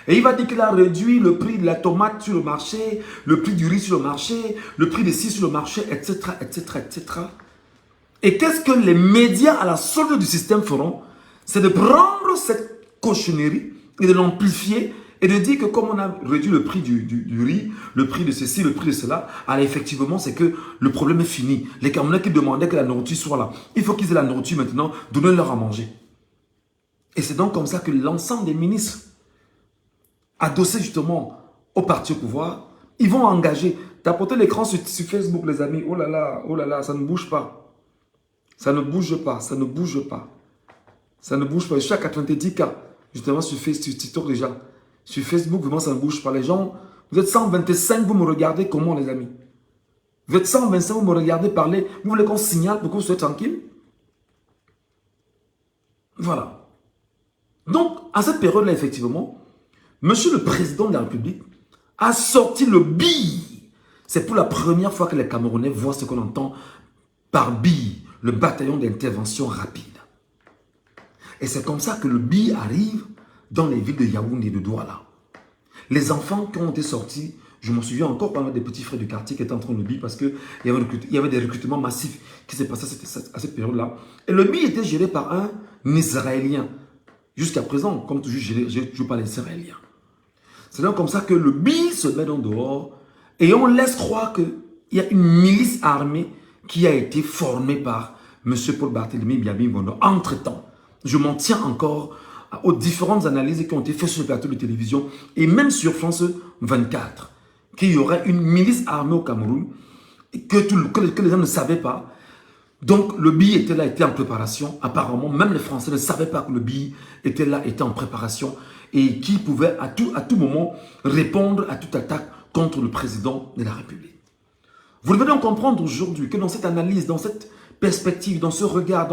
Et il va dire qu'il a réduit le prix de la tomate sur le marché, le prix du riz sur le marché, le prix des ci sur le marché, etc., etc., etc. Et qu'est-ce que les médias à la solde du système feront? C'est de prendre cette cochonnerie et de l'amplifier et de dire que comme on a réduit le prix du riz, le prix de ceci, le prix de cela, alors effectivement, c'est que le problème est fini. Les Camerounais qui demandaient que la nourriture soit là, il faut qu'ils aient la nourriture maintenant, donnez-leur à manger. Et c'est donc comme ça que l'ensemble des ministres, adossés justement au parti au pouvoir, ils vont engager. Tapotez l'écran sur Facebook, les amis. Oh là là, ça ne bouge pas. Ça ne bouge pas, ça ne bouge pas. Ça ne bouge pas. Je suis à 90K, justement, sur TikTok déjà. Sur Facebook, vraiment, ça ne bouge pas. Les gens, vous êtes 125, vous me regardez comment, les amis? Vous êtes 125, vous me regardez parler. Vous voulez qu'on signale pour que vous soyez tranquille? Voilà. Donc, à cette période-là, effectivement, Monsieur le Président de la République a sorti le BI. C'est pour la première fois que les Camerounais voient ce qu'on entend par BI, le bataillon d'intervention rapide. Et c'est comme ça que le BI arrive dans les villes de Yaoundé et de Douala. Les enfants qui ont été sortis, je m'en souviens encore pendant des petits frères du quartier qui étaient en train de BI parce qu'il y avait des recrutements massifs qui s'est passé à cette période-là. Et le BI était géré par un Israélien. Jusqu'à présent, comme toujours, je ne joue pas les Israéliens. C'est donc comme ça que le BI se met en dehors et on laisse croire qu'il y a une milice armée qui a été formée par M. Paul Barthélémy Biabi Ngondo. Entre-temps, je m'en tiens encore aux différentes analyses qui ont été faites sur le plateau de télévision et même sur France 24, qu'il y aurait une milice armée au Cameroun que les gens ne savaient pas. Donc le BI était là, était en préparation. Apparemment, même les Français ne savaient pas que le BI était là, était en préparation et qui pouvait à tout moment répondre à toute attaque contre le président de la République. Vous devez donc comprendre aujourd'hui que dans cette analyse, dans cette perspective, dans ce regard,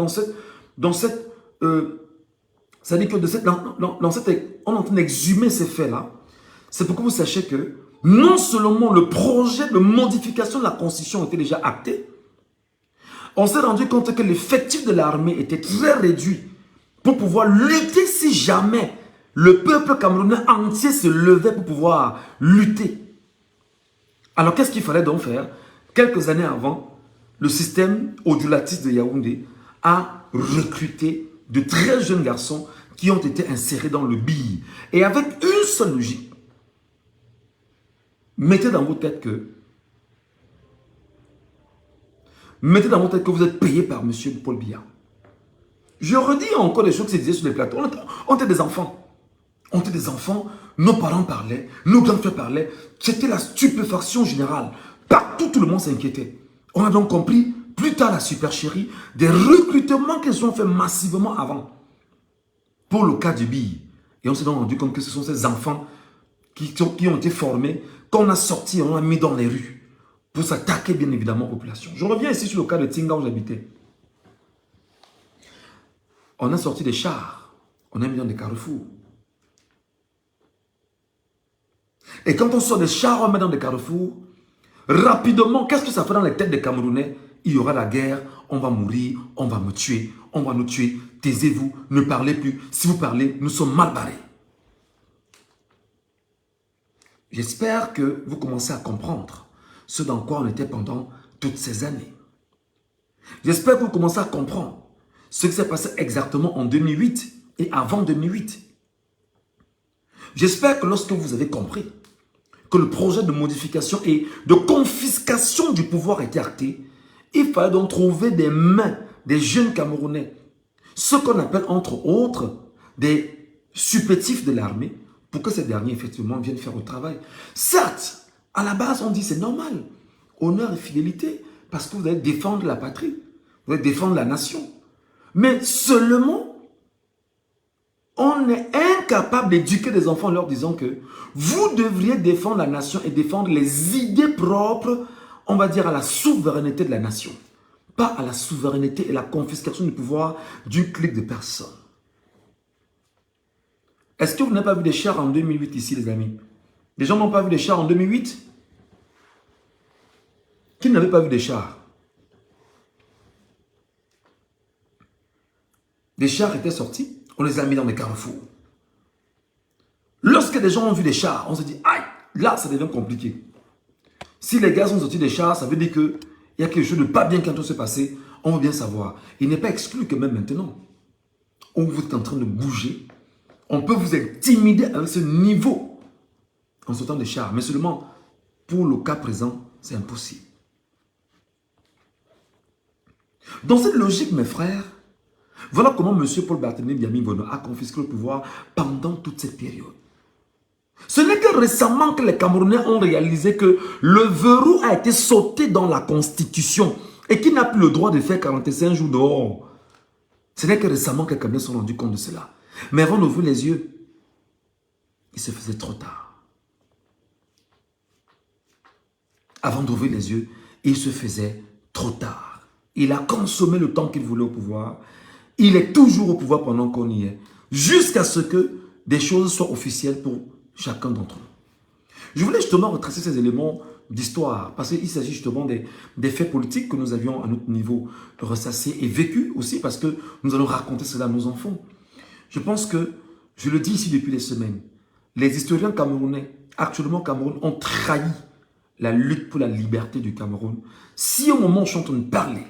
c'est-à-dire que on est en train d'exhumer ces faits-là, c'est pour que vous sachiez que non seulement le projet de modification de la Constitution était déjà acté, on s'est rendu compte que l'effectif de l'armée était très réduit pour pouvoir lutter si jamais le peuple camerounais entier se levait pour pouvoir lutter. Alors qu'est-ce qu'il fallait donc faire? Quelques années avant, le système audulatif de Yaoundé a recruté de très jeunes garçons qui ont été insérés dans le BI. Et avec une seule logique, mettez dans vos têtes que vous êtes payé par M. Paul Biya. Je redis encore les choses qui se disaient sur les plateaux. On était des enfants. On était des enfants, nos parents parlaient, nos grands-frères parlaient. C'était la stupéfaction générale. Partout, tout le monde s'inquiétait. On a donc compris, plus tard la supercherie, des recrutements qu'ils ont fait massivement avant. Pour le cas du BI. Et on s'est donc rendu compte que ce sont ces enfants qui ont été formés, qu'on a sortis, on a mis dans les rues pour s'attaquer bien évidemment aux populations. Je reviens ici sur le cas de Tinga où j'habitais. On a sorti des chars, on a mis dans des carrefours. Et quand on sort des chars, on met dans des carrefours, rapidement, qu'est-ce que ça fait dans les têtes des Camerounais? Il y aura la guerre, on va mourir, on va me tuer, on va nous tuer. Taisez-vous, ne parlez plus. Si vous parlez, nous sommes mal barrés. J'espère que vous commencez à comprendre ce dans quoi on était pendant toutes ces années. J'espère que vous commencez à comprendre ce qui s'est passé exactement en 2008 et avant 2008. J'espère que lorsque vous avez compris que le projet de modification et de confiscation du pouvoir était acté, il fallait donc trouver des mains des jeunes Camerounais, ce qu'on appelle entre autres des supplétifs de l'armée, pour que ces derniers effectivement viennent faire le travail. Certes, à la base on dit c'est normal, honneur et fidélité, parce que vous allez défendre la patrie, vous allez défendre la nation. Mais seulement, on est incapable d'éduquer des enfants en leur disant que vous devriez défendre la nation et défendre les idées propres, on va dire, à la souveraineté de la nation. Pas à la souveraineté et la confiscation du pouvoir d'une clique de personnes. Est-ce que vous n'avez pas vu des chars en 2008 ici, les amis? Les gens n'ont pas vu des chars en 2008? Qui n'avait pas vu des chars? Des chars étaient sortis. On les a mis dans des carrefours. Lorsque des gens ont vu des chars, on se dit, aïe, là, ça devient compliqué. Si les gars sont sortis des chars, ça veut dire qu'il y a quelque chose de pas bien quand on s'est passé. On veut bien savoir. Il n'est pas exclu que même maintenant, où vous êtes en train de bouger, on peut vous intimider à ce niveau en sortant des chars. Mais seulement, pour le cas présent, c'est impossible. Dans cette logique, mes frères, voilà comment M. Paul Barthélémy Biamé-Bono a confisqué le pouvoir pendant toute cette période. Ce n'est que récemment que les Camerounais ont réalisé que le verrou a été sauté dans la Constitution et qu'il n'a plus le droit de faire 45 jours dehors. Ce n'est que récemment que les Camerounais se sont rendus compte de cela. Mais avant d'ouvrir les yeux, il se faisait trop tard. Avant d'ouvrir les yeux, il se faisait trop tard. Il a consommé le temps qu'il voulait au pouvoir. Il est toujours au pouvoir pendant qu'on y est. Jusqu'à ce que des choses soient officielles pour chacun d'entre nous. Je voulais justement retracer ces éléments d'histoire, parce qu'il s'agit justement des faits politiques que nous avions à notre niveau ressassés et vécus aussi, parce que nous allons raconter cela à nos enfants. Je pense que, je le dis ici depuis des semaines, les historiens camerounais, actuellement au Cameroun, ont trahi la lutte pour la liberté du Cameroun. Si au moment où je suis en train de parler,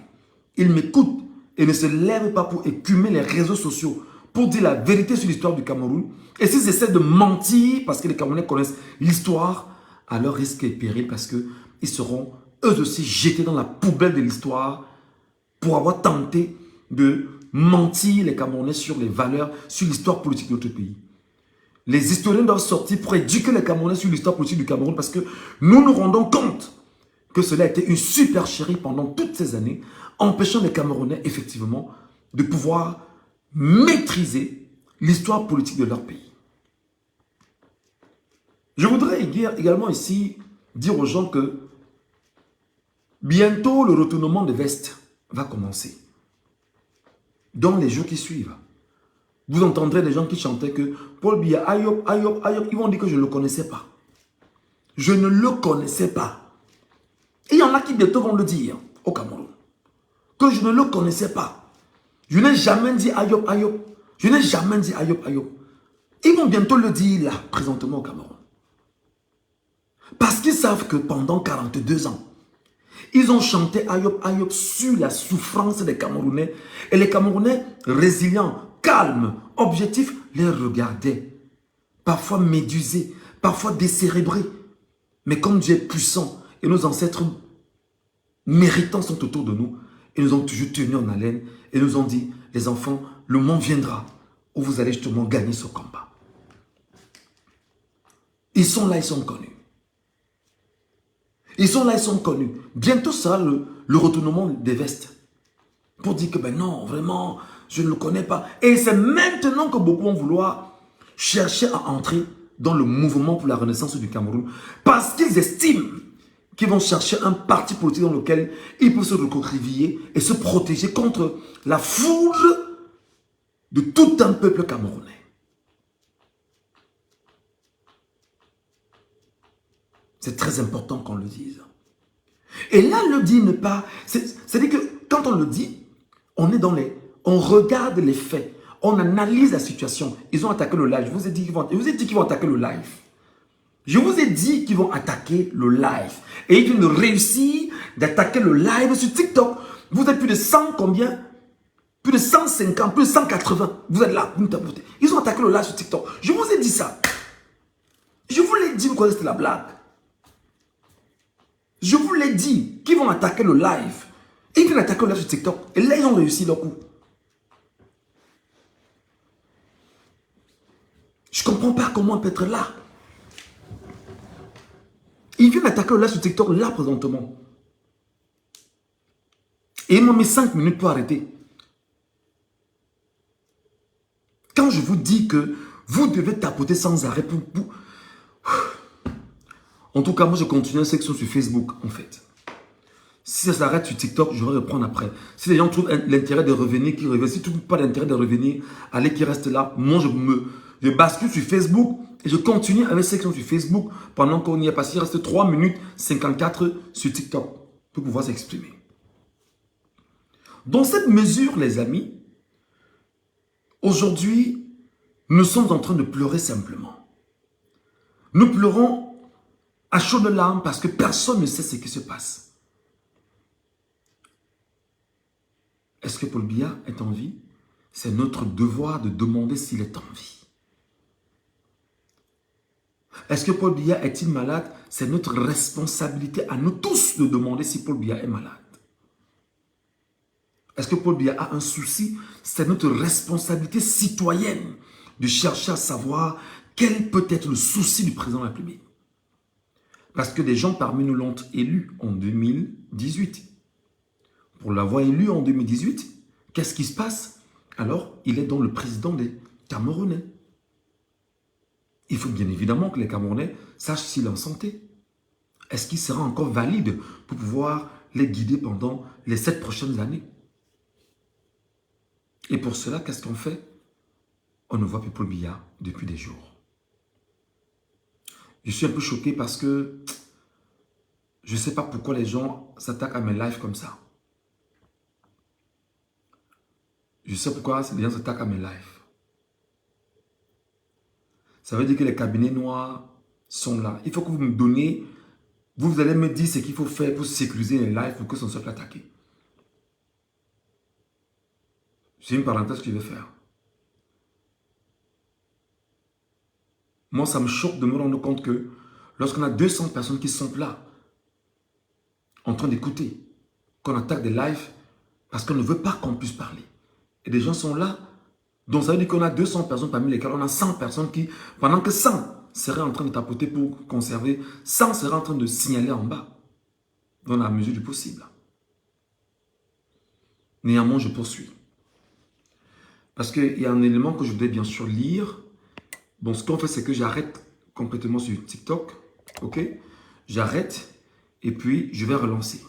ils m'écoutent et ne se lèvent pas pour écumer les réseaux sociaux, pour dire la vérité sur l'histoire du Cameroun, et s'ils essaient de mentir, parce que les Camerounais connaissent l'histoire, à leur risque et péril, parce qu'ils seront eux aussi jetés dans la poubelle de l'histoire pour avoir tenté de mentir les Camerounais sur les valeurs, sur l'histoire politique de notre pays. Les historiens doivent sortir pour éduquer les Camerounais sur l'histoire politique du Cameroun, parce que nous nous rendons compte que cela a été une supercherie pendant toutes ces années, empêchant les Camerounais, effectivement, de pouvoir maîtriser l'histoire politique de leur pays. Je voudrais également ici dire aux gens que bientôt le retournement de veste va commencer. Dans les jours qui suivent, vous entendrez des gens qui chantaient que Paul Biya, Ayop, Ayop, Ayop, ils vont dire que je ne le connaissais pas. Je ne le connaissais pas. Et il y en a qui bientôt vont le dire au Cameroun, que je ne le connaissais pas. Je n'ai jamais dit Ayop, Ayop. Je n'ai jamais dit Ayop, Ayop. Ils vont bientôt le dire là, présentement au Cameroun. Parce qu'ils savent que pendant 42 ans, ils ont chanté Ayop, Ayop sur la souffrance des Camerounais. Et les Camerounais, résilients, calmes, objectifs, les regardaient. Parfois médusés, parfois décérébrés. Mais comme Dieu est puissant et nos ancêtres méritants sont autour de nous, ils nous ont toujours tenus en haleine et nous ont dit, les enfants, le moment viendra où vous allez justement gagner ce combat. Ils sont là, ils sont connus. Ils sont là, ils sont connus. Bientôt sera le retournement des vestes. Pour dire que ben non, vraiment, je ne le connais pas. Et c'est maintenant que beaucoup vont vouloir chercher à entrer dans le mouvement pour la renaissance du Cameroun. Parce qu'ils estiment qu'ils vont chercher un parti politique dans lequel ils peuvent se recroqueviller et se protéger contre la foudre de tout un peuple camerounais. C'est très important qu'on le dise. Et là, le dit ne pas... C'est-à-dire que quand on le dit, on est dans les... On regarde les faits. On analyse la situation. Ils ont attaqué le live. Je vous ai dit qu'ils vont attaquer le live. Je vous ai dit qu'ils vont attaquer le live. Et ils viennent de réussir d'attaquer le live sur TikTok. Vous êtes plus de 100 combien? Plus de 150, plus de 180. Vous êtes là. Ils ont attaqué le live sur TikTok. Je vous ai dit ça. Je vous l'ai dit, vous connaissez la blague. Je vous l'ai dit qu'ils vont attaquer le live. Ils viennent attaquer le live sur TikTok. Et là, ils ont réussi leur coup. Je ne comprends pas comment on peut être là. Ils viennent attaquer le live sur TikTok là présentement. Et ils m'ont mis 5 minutes pour arrêter. Quand je vous dis que vous devez tapoter sans arrêt pour... En tout cas, moi, je continue une section sur Facebook, en fait. Si ça s'arrête sur TikTok, je vais reprendre après. Si les gens trouvent l'intérêt de revenir, qui reviennent. Si tu ne trouves pas l'intérêt de revenir, allez, qui reste là. Moi, je bascule sur Facebook et je continue avec section sur Facebook pendant qu'on y est passé. Il reste 3 minutes 54 sur TikTok pour pouvoir s'exprimer. Dans cette mesure, les amis, aujourd'hui, Nous sommes en train de pleurer simplement. Nous pleurons à chaudes larmes parce que personne ne sait ce qui se passe. Est-ce que Paul Biya est en vie? C'est notre devoir de demander s'il est en vie. Est-ce que Paul Biya est-il malade? C'est notre responsabilité à nous tous de demander si Paul Biya est malade. Est-ce que Paul Biya a un souci? C'est notre responsabilité citoyenne de chercher à savoir quel peut être le souci du président de la République. Parce que des gens parmi nous l'ont élu en 2018. Pour l'avoir élu en 2018, qu'est-ce qui se passe? Alors, il est donc le président des Camerounais. Il faut bien évidemment que les Camerounais sachent s'il est en santé. Est-ce qu'il sera encore valide pour pouvoir les guider pendant les 7 prochaines années? Et pour cela, qu'est-ce qu'on fait? On ne voit plus Paul Biya depuis des jours. Je suis un peu choqué parce que je ne sais pas pourquoi les gens s'attaquent à mes lives comme ça. Je sais pourquoi les gens s'attaquent à mes lives. Ça veut dire que les cabinets noirs sont là. Il faut que vous me donniez, vous allez me dire ce qu'il faut faire pour sécuriser les lives pour que ça ne soit pas attaqué. C'est une parenthèse que je vais faire. Moi, ça me choque de me rendre compte que lorsqu'on a 200 personnes qui sont là, en train d'écouter, qu'on attaque des lives parce qu'on ne veut pas qu'on puisse parler. Et des gens sont là. Donc ça veut dire qu'on a 200 personnes parmi lesquelles on a 100 personnes qui, pendant que 100 seraient en train de tapoter pour conserver, 100 seraient en train de signaler en bas, dans la mesure du possible. Néanmoins, je poursuis. Parce qu'il y a un élément que je voudrais bien sûr lire. Bon, ce qu'on fait, c'est que j'arrête complètement sur TikTok. Ok? J'arrête et puis je vais relancer.